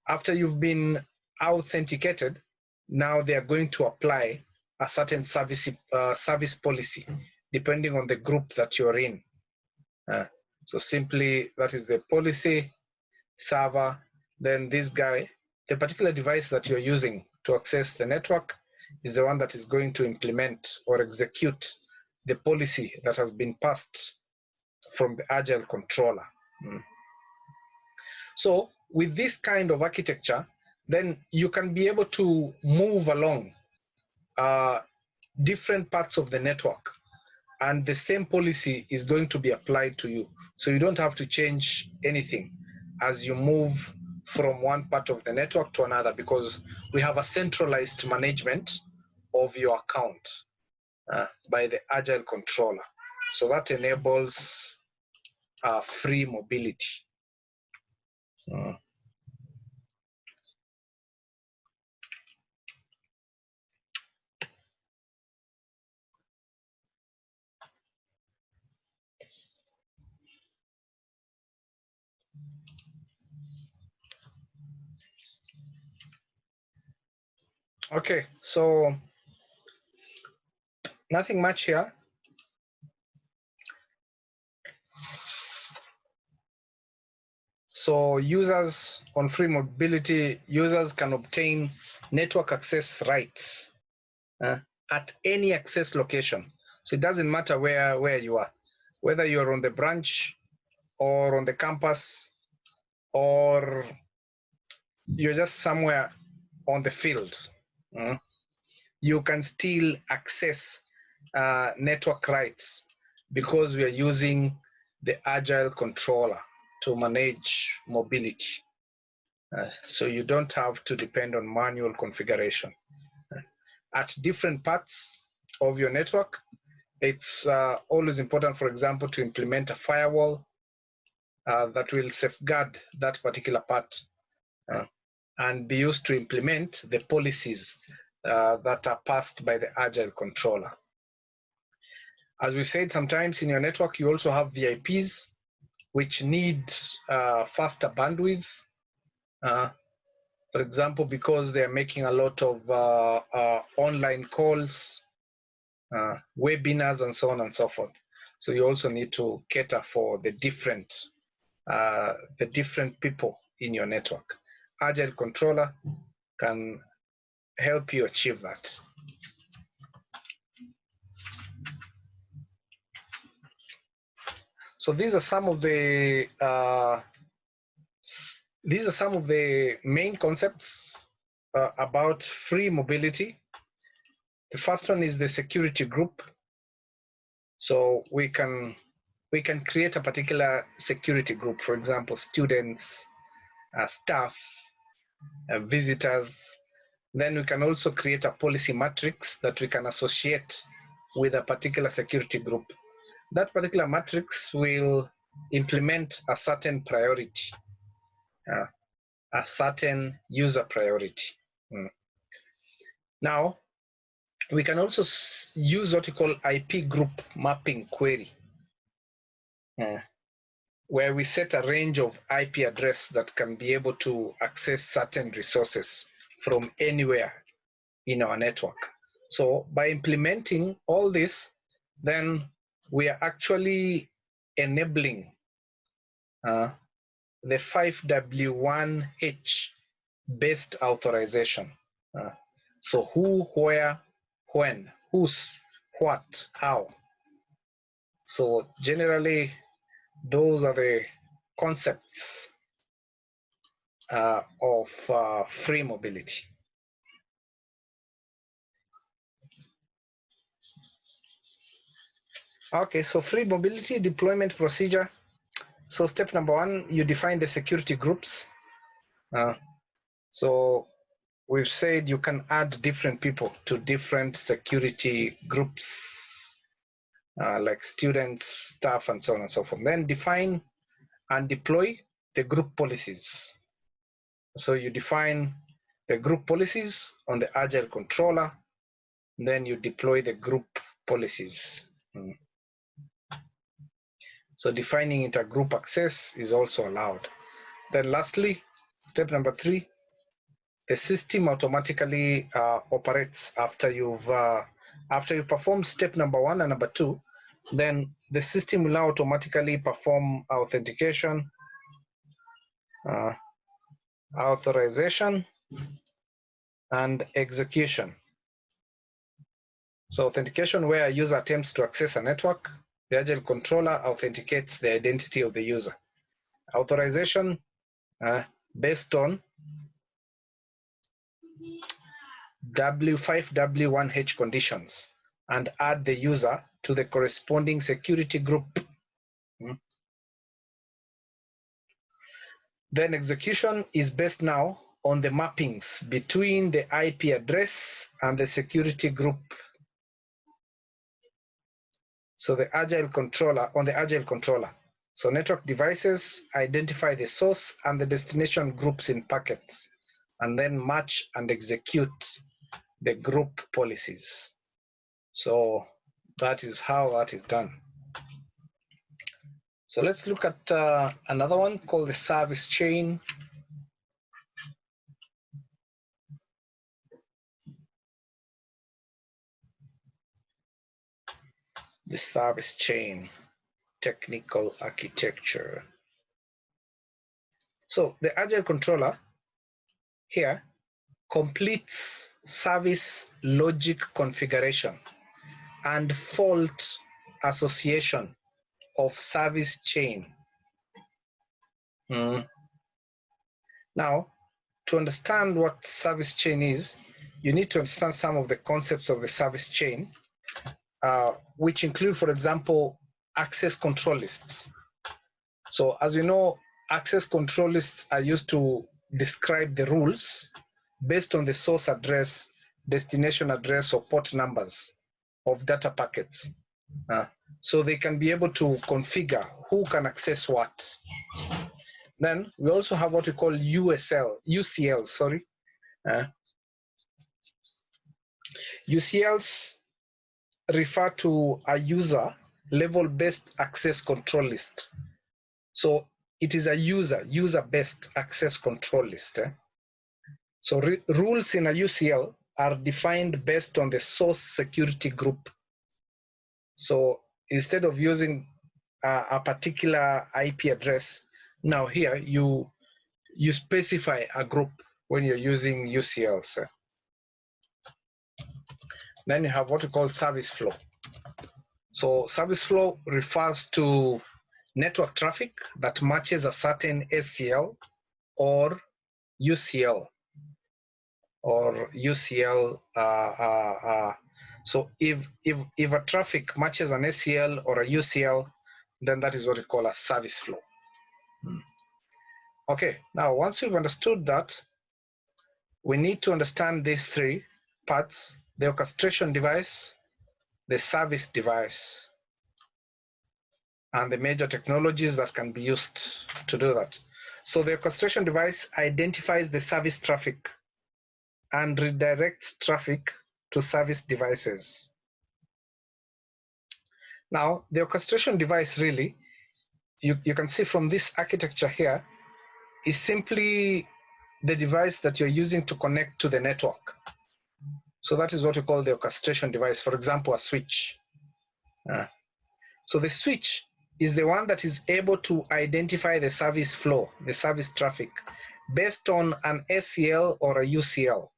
[SPEAKER 1] after you've been authenticated, now they are going to apply a certain service policy depending on the group that you're in. So simply, that is the policy server. Then this guy, the particular device that you're using to access the network is the one that is going to implement or execute the policy that has been passed from the Agile Controller. So with this kind of architecture, then you can be able to move along different parts of the network, and the same policy is going to be applied to you. So you don't have to change anything as you move from one part of the network to another, because we have a centralized management of your account by the Agile Controller. So that enables free mobility. Okay, so nothing much here. So users on free mobility, users can obtain network access rights at any access location. So it doesn't matter where you are, whether you're on the branch or on the campus or you're just somewhere on the field. You can still access network rights because we are using the Agile Controller to manage mobility. So you don't have to depend on manual configuration. At different parts of your network, it's always important, for example, to implement a firewall that will safeguard that particular part and be used to implement the policies that are passed by the Agile Controller. As we said, sometimes in your network, you also have VIPs, which need faster bandwidth. For example, because they're making a lot of online calls, webinars, and so on and so forth. So you also need to cater for the different people in your network. Agile Controller can help you achieve that. So these are some of the main concepts about free mobility. The first one is the security group. So we can we can create a particular security group, for example, students, staff, visitors. Then we can also create a policy matrix that we can associate with a particular security group. That particular matrix will implement a certain priority, a certain user priority. Now, we can also use what we call IP group mapping query, where we set a range of IP address that can be able to access certain resources from anywhere in our network. So by implementing all this, then we are actually enabling the 5W1H based authorization. So who, where, when, whose, what, how. So generally, those are the concepts of free mobility. Okay, so free mobility deployment procedure. So step number one, you define the security groups. So we've said you can add different people to different security groups, like students, staff, and so on and so forth. Then define and deploy the group policies. So you define the group policies on the Agile Controller, then you deploy the group policies. So defining intergroup access is also allowed. Then lastly, step number 3, the system automatically operates after you've performed step number 1 and number 2. Then the system will now automatically perform authentication, authorization, and execution. So authentication, where a user attempts to access a network, the Agile Controller authenticates the identity of the user. Authorization, based on 5W1H conditions, and add the user to the corresponding security group. Then execution is based now on the mappings between the IP address and the security group. So the Agile Controller, on the Agile Controller. So network devices identify the source and the destination groups in packets, and then match and execute the group policies. So that is how that is done. So let's look at another one called the service chain. The service chain technical architecture. So the Agile Controller here completes service logic configuration and fault association of service chain. Now, to understand what service chain is, you need to understand some of the concepts of the service chain, which include, for example, access control lists. So as you know, access control lists are used to describe the rules based on the source address, destination address, or port numbers of data packets. So they can be able to configure who can access what. Then we also have what we call UCL, sorry. UCLs refer to a user level-based access control list. So it is a user-based access control list. So rules in a UCL are defined based on the source security group. So instead of using a particular IP address, now here you specify a group when you're using UCLs. Then you have what we call service flow. So service flow refers to network traffic that matches a certain SCL or UCL. So if a traffic matches an SCL or a UCL, then that is what we call a service flow. Okay, now once we've understood that, we need to understand these three parts: the orchestration device, the service device, and the major technologies that can be used to do that. So the orchestration device identifies the service traffic and redirects traffic to service devices. Now, the orchestration device really, you can see from this architecture here, is simply the device that you're using to connect to the network. So that is what we call the orchestration device. For example, a switch. So the switch is the one that is able to identify the service flow, the service traffic, based on an SCL or a UCL.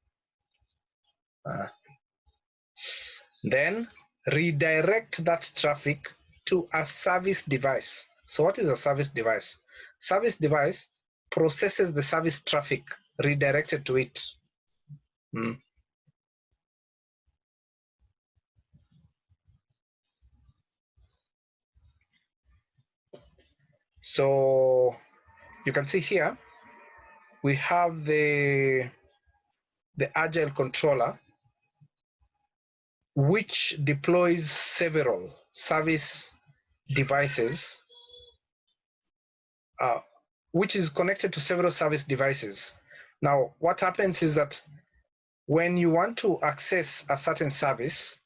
[SPEAKER 1] Then redirect that traffic to a service device. So what is a service device? Service device processes the service traffic redirected to it. So you can see here, we have the Agile Controller, which deploys several service devices, which is connected to several service devices. Now, what happens is that when you want to access a certain service,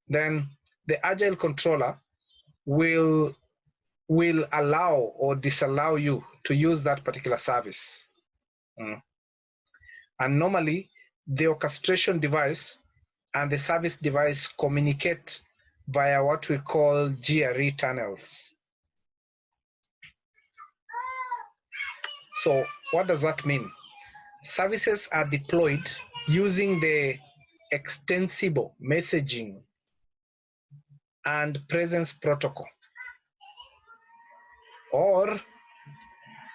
[SPEAKER 1] then the Agile Controller will allow or disallow you to use that particular service. And normally, the orchestration device and the service device communicate via what we call GRE tunnels. So what does that mean? Services are deployed using the extensible messaging and presence protocol, or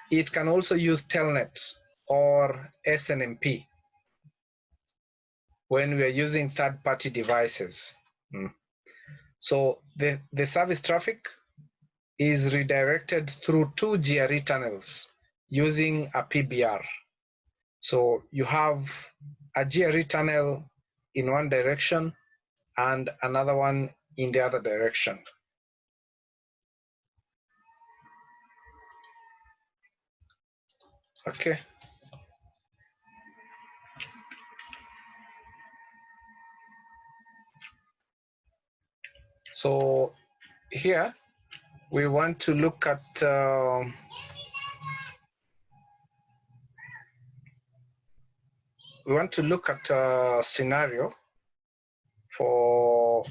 [SPEAKER 1] it can also use Telnet or SNMP when we are using third-party devices. So the service traffic is redirected through two GRE tunnels using a PBR. So you have a GRE tunnel in one direction and another one in the other direction. Okay. So here we want to look at a scenario for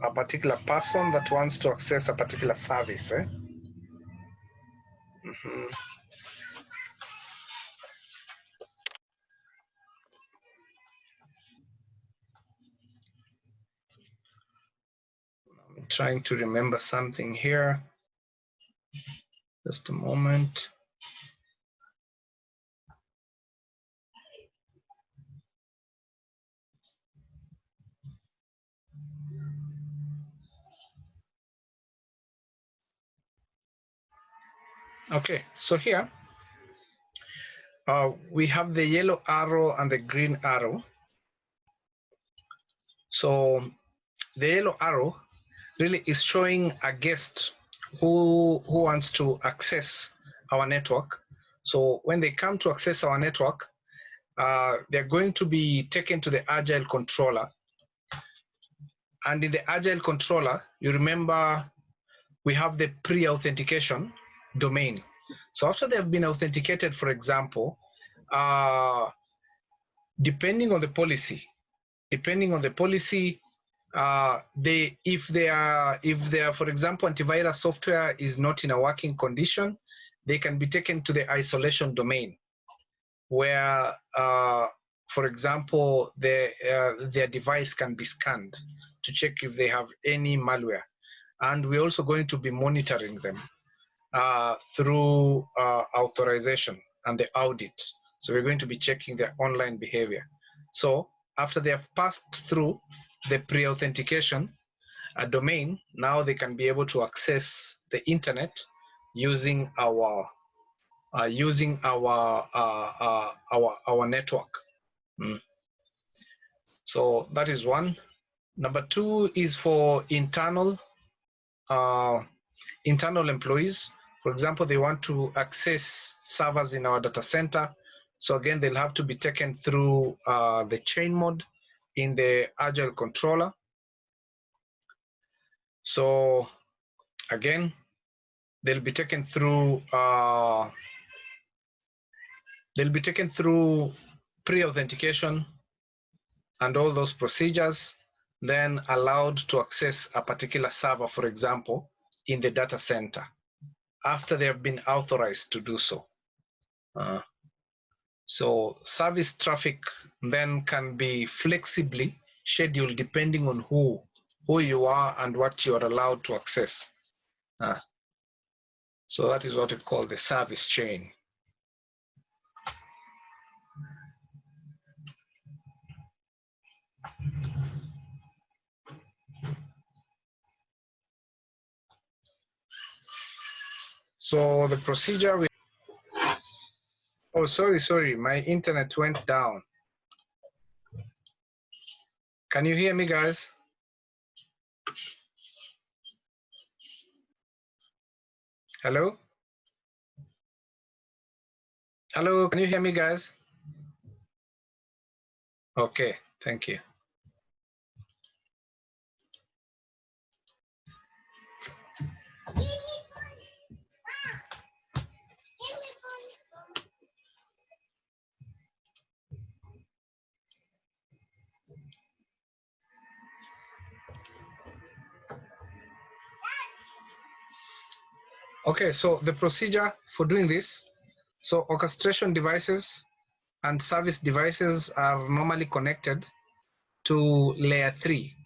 [SPEAKER 1] a particular person that wants to access a particular service. I'm trying to remember something here. Just a moment. Okay, so here we have the yellow arrow and the green arrow. So the yellow arrow really is showing a guest who wants to access our network. So when they come to access our network, they're going to be taken to the Agile Controller. And in the Agile Controller, you remember we have the pre-authentication domain. So after they have been authenticated, for example, depending on the policy, if they are, for example, antivirus software is not in a working condition, they can be taken to the isolation domain, where, for example, their device can be scanned to check if they have any malware. And we're also going to be monitoring them through authorization and the audit. So we're going to be checking their online behavior. So after they have passed through the pre-authentication, a domain, now they can be able to access the internet using our network. So that is one. Number two is for internal employees. For example, they want to access servers in our data center. So again, they'll have to be taken through the chain mode in the Agile Controller. So again, they'll be taken through pre-authentication and all those procedures, then allowed to access a particular server, for example, in the data center, after they have been authorized to do so. So service traffic then can be flexibly scheduled depending on who you are and what you are allowed to access. So that is what we call the service chain. So the procedure oh, sorry, my internet went down. Can you hear me, guys? Hello? Hello, can you hear me, guys? Okay, thank you. Okay, so the procedure for doing this, so orchestration devices and service devices are normally connected to layer 3,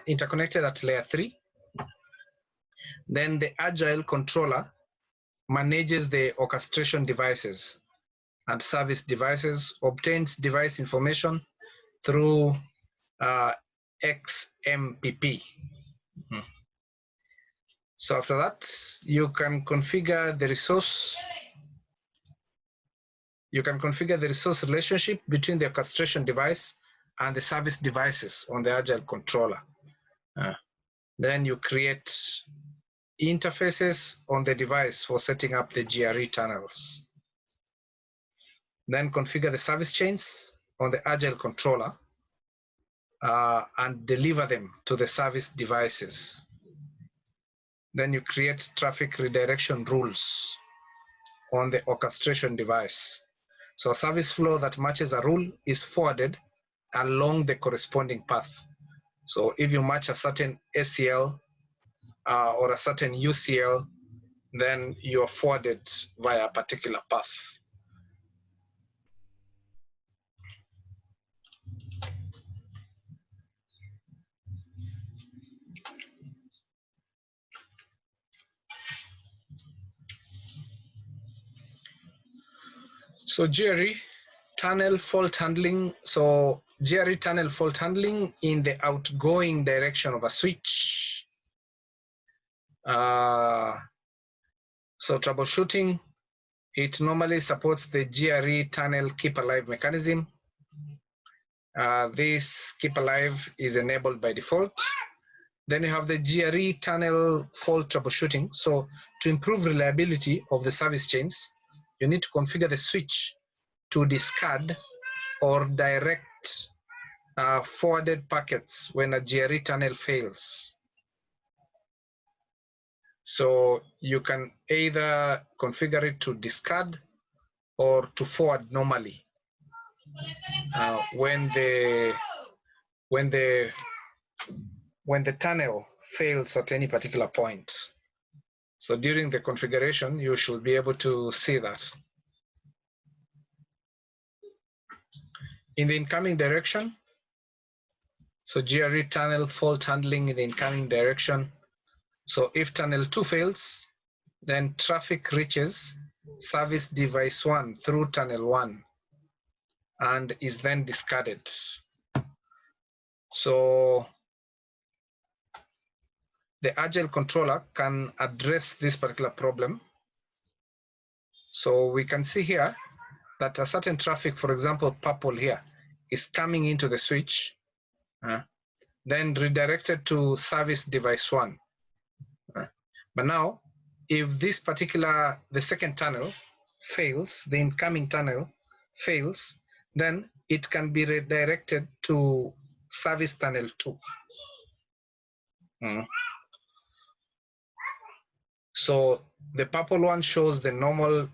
[SPEAKER 1] interconnected at layer 3. Then the Agile Controller manages the orchestration devices and service devices, obtains device information through XMPP. So after that, you can configure the resource. You can configure the resource relationship between the orchestration device and the service devices on the Agile Controller. Then you create interfaces on the device for setting up the GRE tunnels. Then configure the service chains on the Agile Controller and deliver them to the service devices. Then you create traffic redirection rules on the orchestration device. So a service flow that matches a rule is forwarded along the corresponding path. So if you match a certain ACL or a certain UCL, then you are forwarded via a particular path. So GRE tunnel fault handling. So GRE tunnel fault handling in the outgoing direction of a switch. So troubleshooting, it normally supports the GRE tunnel keep alive mechanism. This keep alive is enabled by default. Then you have the GRE tunnel fault troubleshooting. So to improve reliability of the service chains, you need to configure the switch to discard or direct forwarded packets when a GRE tunnel fails. So you can either configure it to discard or to forward normally when the tunnel fails at any particular point. So during the configuration, you should be able to see that. In the incoming direction, so GRE tunnel fault handling in the incoming direction. So if tunnel 2 fails, then traffic reaches service device 1 through tunnel 1 and is then discarded. So the Agile Controller can address this particular problem. So we can see here that a certain traffic, for example, purple here, is coming into the switch, then redirected to service device 1. But now, if this particular, the second tunnel fails, the incoming tunnel fails, then it can be redirected to service tunnel 2. So the purple one shows the normal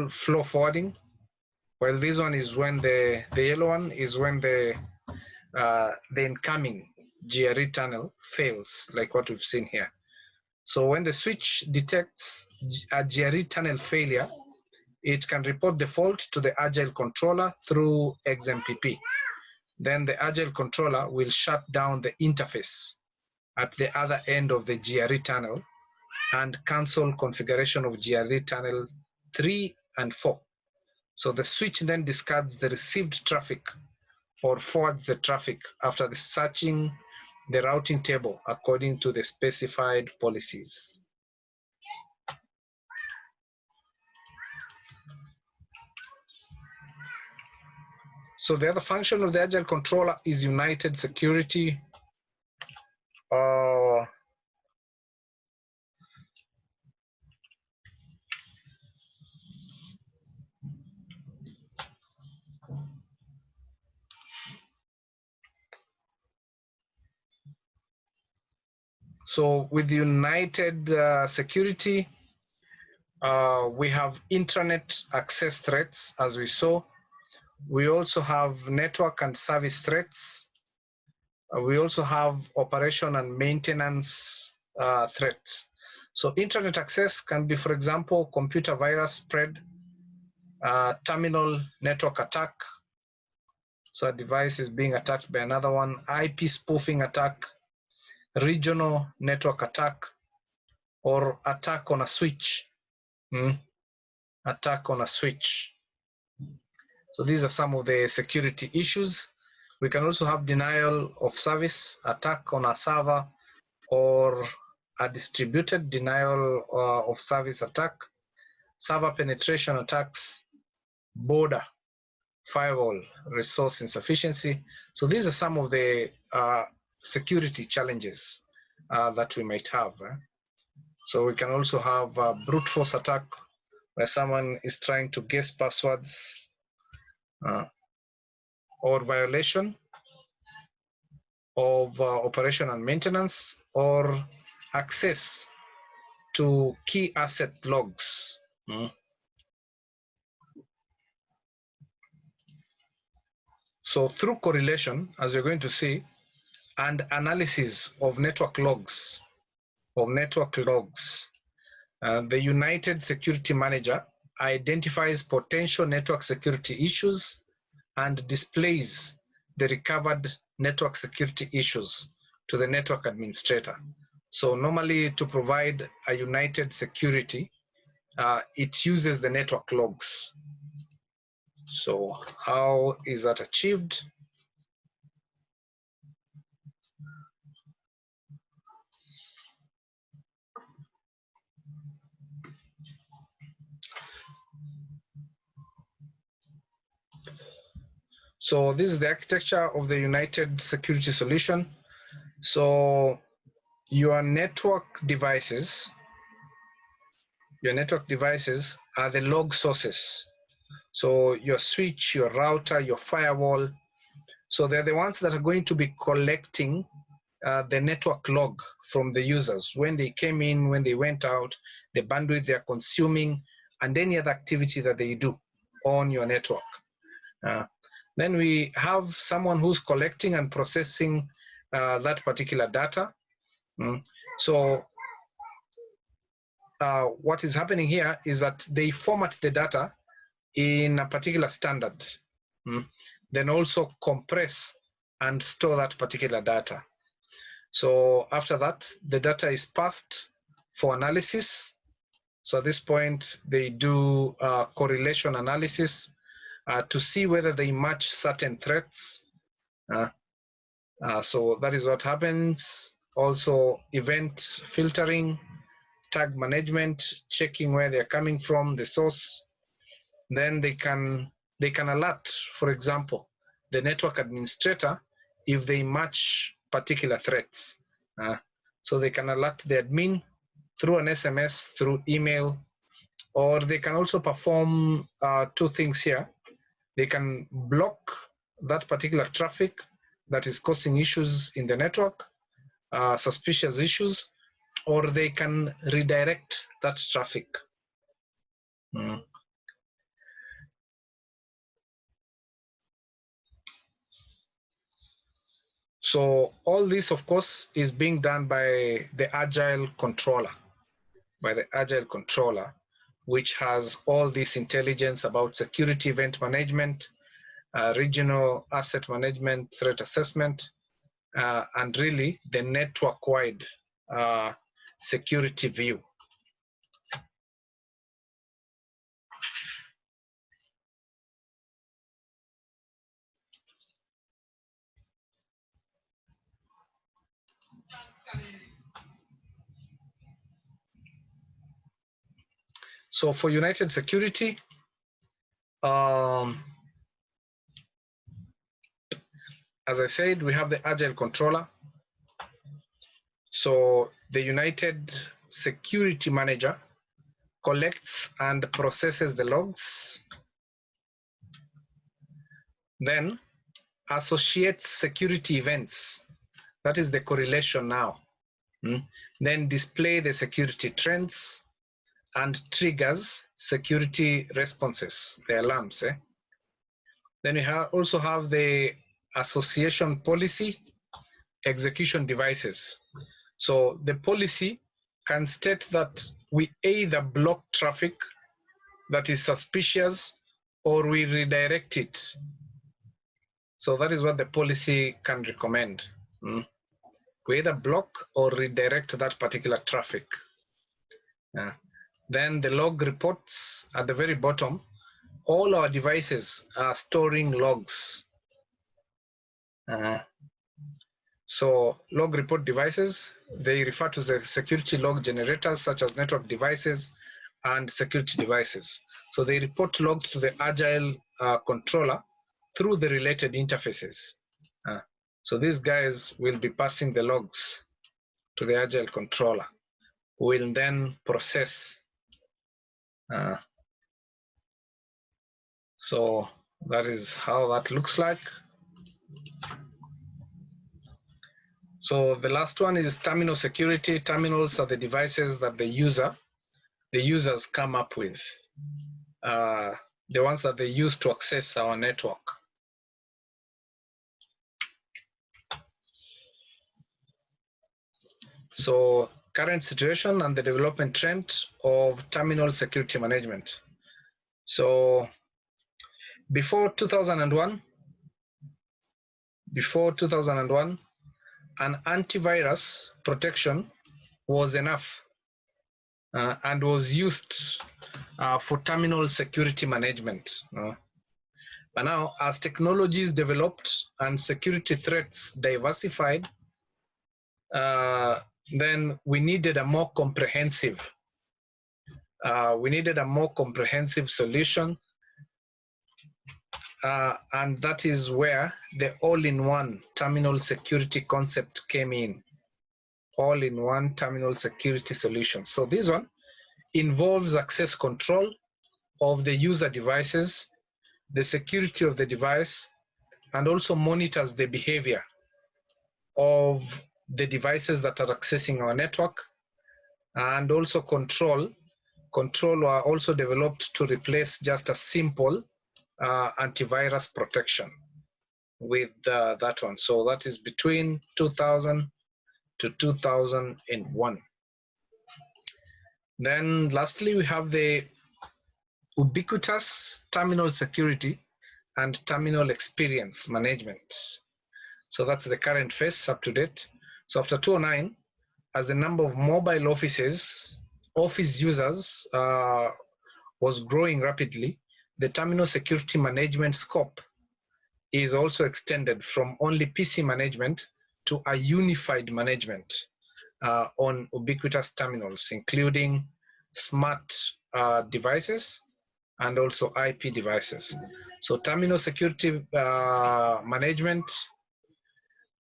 [SPEAKER 1] flow forwarding, while this one is when the yellow one is when the incoming GRE tunnel fails, like what we've seen here. So when the switch detects a GRE tunnel failure, it can report the fault to the Agile Controller through XMPP. Then the Agile Controller will shut down the interface at the other end of the GRE tunnel and cancel configuration of GRE tunnel 3 and 4. So the switch then discards the received traffic or forwards the traffic after the searching the routing table according to the specified policies. So the other function of the Agile Controller is United Security. So with United Security, we have intranet access threats, as we saw. We also have network and service threats. We also have operation and maintenance threats. So intranet access can be, for example, computer virus spread, terminal network attack. So a device is being attacked by another one, IP spoofing attack, regional network attack, or attack on a switch. Attack on a switch. So these are some of the security issues. We can also have denial of service, attack on a server, or a distributed denial of service attack, server penetration attacks, border, firewall, resource insufficiency. So these are some of the security challenges that we might have. So we can also have a brute force attack where someone is trying to guess passwords, or violation of operation and maintenance, or access to key asset logs. So through correlation, as you're going to see, and analysis of network logs, the United Security Manager identifies potential network security issues and displays the recovered network security issues to the network administrator. So normally to provide a United Security, it uses the network logs. So how is that achieved? So this is the architecture of the United Security solution. So your network devices are the log sources. So your switch, your router, your firewall. So they're the ones that are going to be collecting the network log from the users, when they came in, when they went out, the bandwidth they're consuming, and any other activity that they do on your network. Then we have someone who's collecting and processing that particular data. So what is happening here is that they format the data in a particular standard, then also compress and store that particular data. So after that, the data is passed for analysis. So at this point, they do correlation analysis to see whether they match certain threats. So that is what happens. Also, event filtering, tag management, checking where they're coming from, the source. Then they can alert, for example, the network administrator if they match particular threats. So they can alert the admin through an SMS, through email, or they can also perform two things here. They can block that particular traffic that is causing issues in the network, suspicious issues, or they can redirect that traffic. So all this, of course, is being done by the Agile Controller, which has all this intelligence about security event management, regional asset management, threat assessment, and really the network-wide security view. So for United Security, as I said, we have the Agile Controller. So the United Security Manager collects and processes the logs, then associates security events. That is the correlation now. Then display the security trends and triggers security responses, the alarms. Then we also have the association policy, execution devices. So the policy can state that we either block traffic that is suspicious or we redirect it. So that is what the policy can recommend. We either block or redirect that particular traffic. Then the log reports at the very bottom. All our devices are storing logs. So log report devices, they refer to the security log generators such as network devices and security devices. So they report logs to the Agile controller through the related interfaces. So these guys will be passing the logs to the Agile controller, who will then process. So that is how that looks like. So the last one is terminal security. Terminals are the devices that the users come up with, the ones that they use to access our network. So current situation and the development trend of terminal security management. So before 2001, an antivirus protection was enough and was used for terminal security management. But now, as technologies developed and security threats diversified, then we needed a more comprehensive solution, and that is where the all-in-one terminal security concept came in. All-in-one terminal security solution. So this one involves access control of the user devices, the security of the device, and also monitors the behavior of the devices that are accessing our network, and also control are also developed to replace just a simple antivirus protection with that one. So that is between 2000 to 2001. Then lastly, we have the ubiquitous terminal security and terminal experience management. So that's the current phase up to date. So after 2009, as the number of mobile office users was growing rapidly, the terminal security management scope is also extended from only PC management to a unified management on ubiquitous terminals, including smart devices and also IP devices. So terminal security management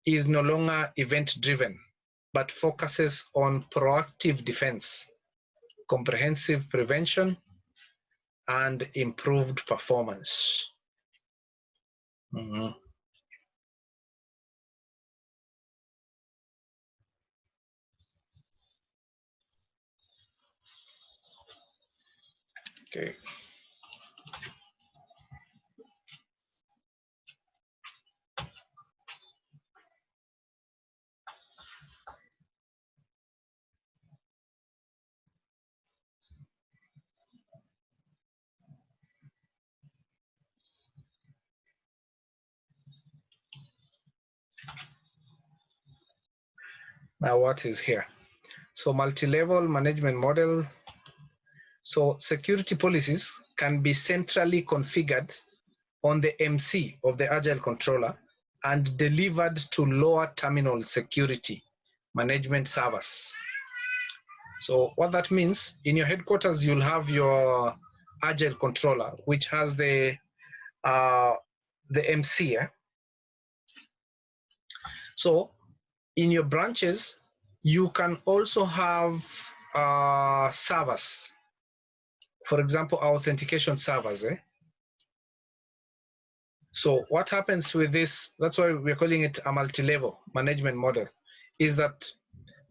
[SPEAKER 1] is no longer event-driven, but focuses on proactive defense, comprehensive prevention, and improved performance. Mm-hmm. Okay. Now what is here? So multi-level management model. So security policies can be centrally configured on the MC of the Agile Controller and delivered to lower terminal security management servers. So what that means, in your headquarters, you'll have your Agile Controller, which has the MC. Yeah? So in your branches, you can also have servers. For example, authentication servers. So what happens with this, that's why we're calling it a multi-level management model, is that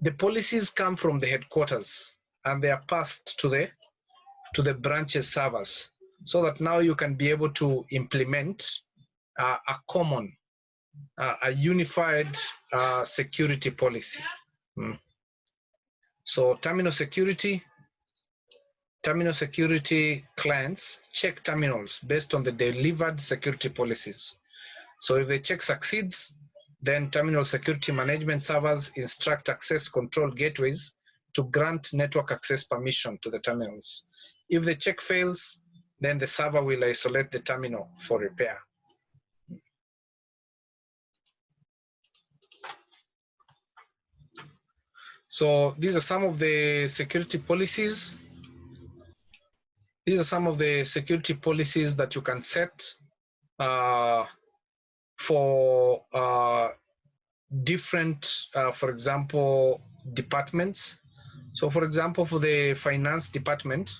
[SPEAKER 1] the policies come from the headquarters and they are passed to the branches servers, so that now you can be able to implement a common, a unified security policy. So terminal security clients check terminals based on the delivered security policies. So if the check succeeds, then terminal security management servers instruct access control gateways to grant network access permission to the terminals. If the check fails, then the server will isolate the terminal for repair. So these are some of the security policies. These are some of the security policies that you can set for different, for example, departments. So for example, for the finance department,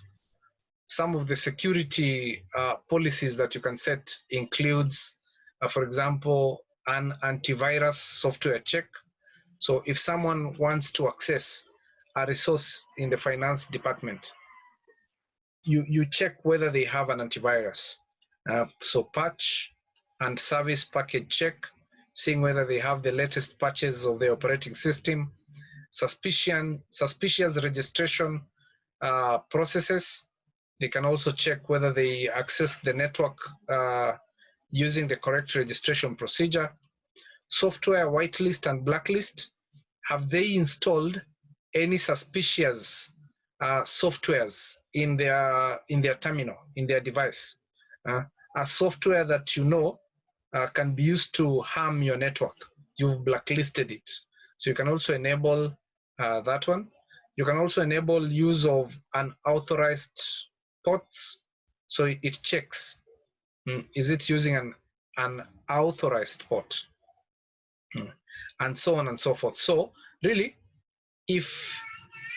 [SPEAKER 1] some of the security policies that you can set includes, for example, an antivirus software check. So if someone wants to access a resource in the finance department, you check whether they have an antivirus. So patch and service package check, seeing whether they have the latest patches of the operating system. Suspicious registration processes. They can also check whether they access the network using the correct registration procedure. Software whitelist and blacklist. Have they installed any suspicious softwares in their terminal, in their device? A software that you know can be used to harm your network. You've blacklisted it. So you can also enable that one. You can also enable use of unauthorized ports. So it checks, is it using an authorized port? And so on and so forth. So really, if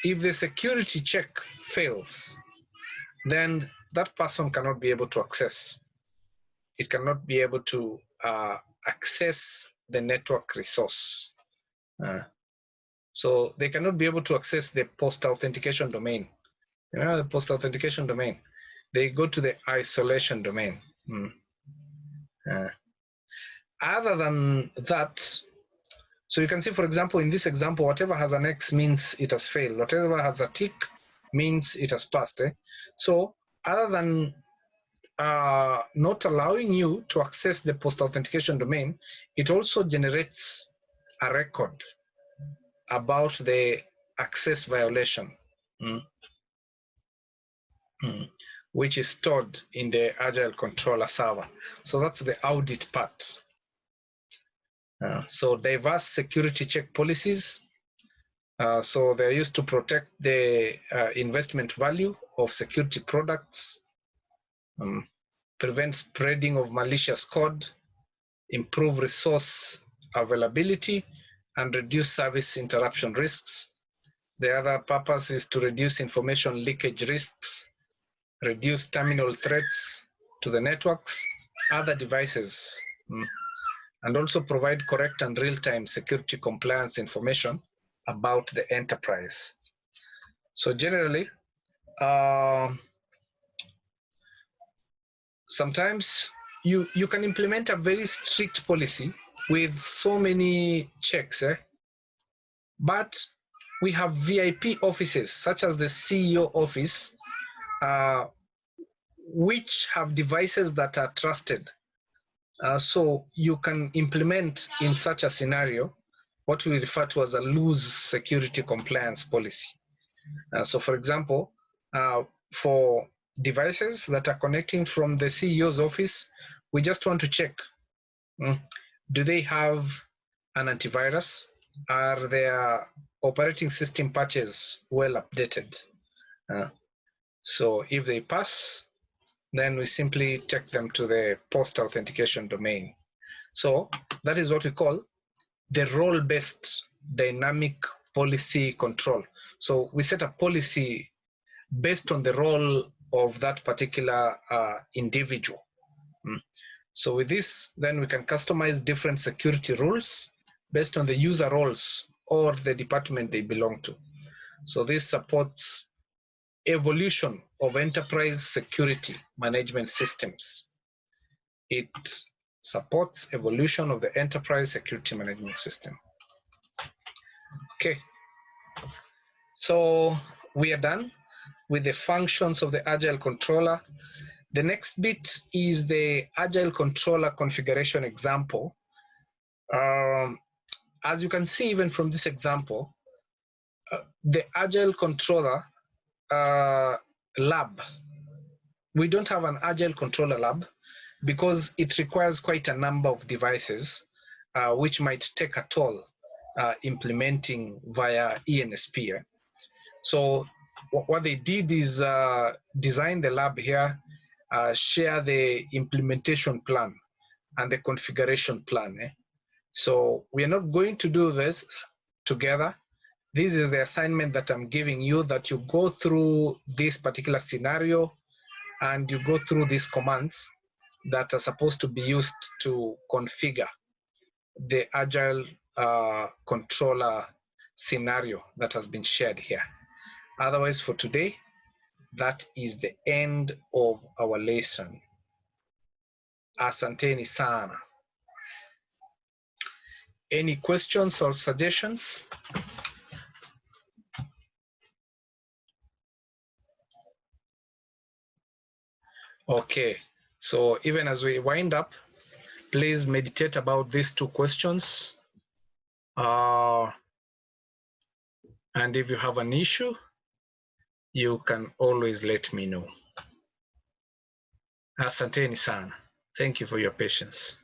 [SPEAKER 1] the security check fails, then that person cannot be able to access. It cannot be able to access the network resource. So they cannot be able to access the post-authentication domain. You know, the post-authentication domain. They go to the isolation domain. Other than that, so you can see, for example, in this example, whatever has an X means it has failed. Whatever has a tick means it has passed. So other than not allowing you to access the post-authentication domain, it also generates a record about the access violation. which is stored in the Agile Controller server. So that's the audit part. So diverse security check policies. So they're used to protect the investment value of security products, prevent spreading of malicious code, improve resource availability, and reduce service interruption risks. The other purpose is to reduce information leakage risks, reduce terminal threats to the networks, other devices, and also provide correct and real-time security compliance information about the enterprise. So generally, sometimes you can implement a very strict policy with so many checks, but we have VIP offices such as the CEO office, which have devices that are trusted. So you can implement in such a scenario what we refer to as a loose security compliance policy. So for example, for devices that are connecting from the CEO's office, we just want to check, do they have an antivirus? Are their operating system patches well updated? So if they pass, then we simply take them to the post-authentication domain. So that is what we call the role-based dynamic policy control. So we set a policy based on the role of that particular individual. So with this, then we can customize different security rules based on the user roles or the department they belong to. So this supports evolution of enterprise security management systems. It supports evolution of the enterprise security management system. Okay, so we are done with the functions of the Agile Controller. The next bit is the Agile Controller configuration example. As you can see, even from this example, the Agile Controller lab, we don't have an Agile Controller lab because it requires quite a number of devices, which might take a toll implementing via ENSP. So what they did is design the lab here, share the implementation plan and the configuration plan. So we are not going to do this together. This is the assignment that I'm giving you, that you go through this particular scenario and you go through these commands that are supposed to be used to configure the Agile Controller scenario that has been shared here. Otherwise, for today, that is the end of our lesson. Asanteni sana. Any questions or suggestions? Okay, so even as we wind up, please meditate about these two questions. And if you have an issue, you can always let me know. Asanteni sana. Thank you for your patience.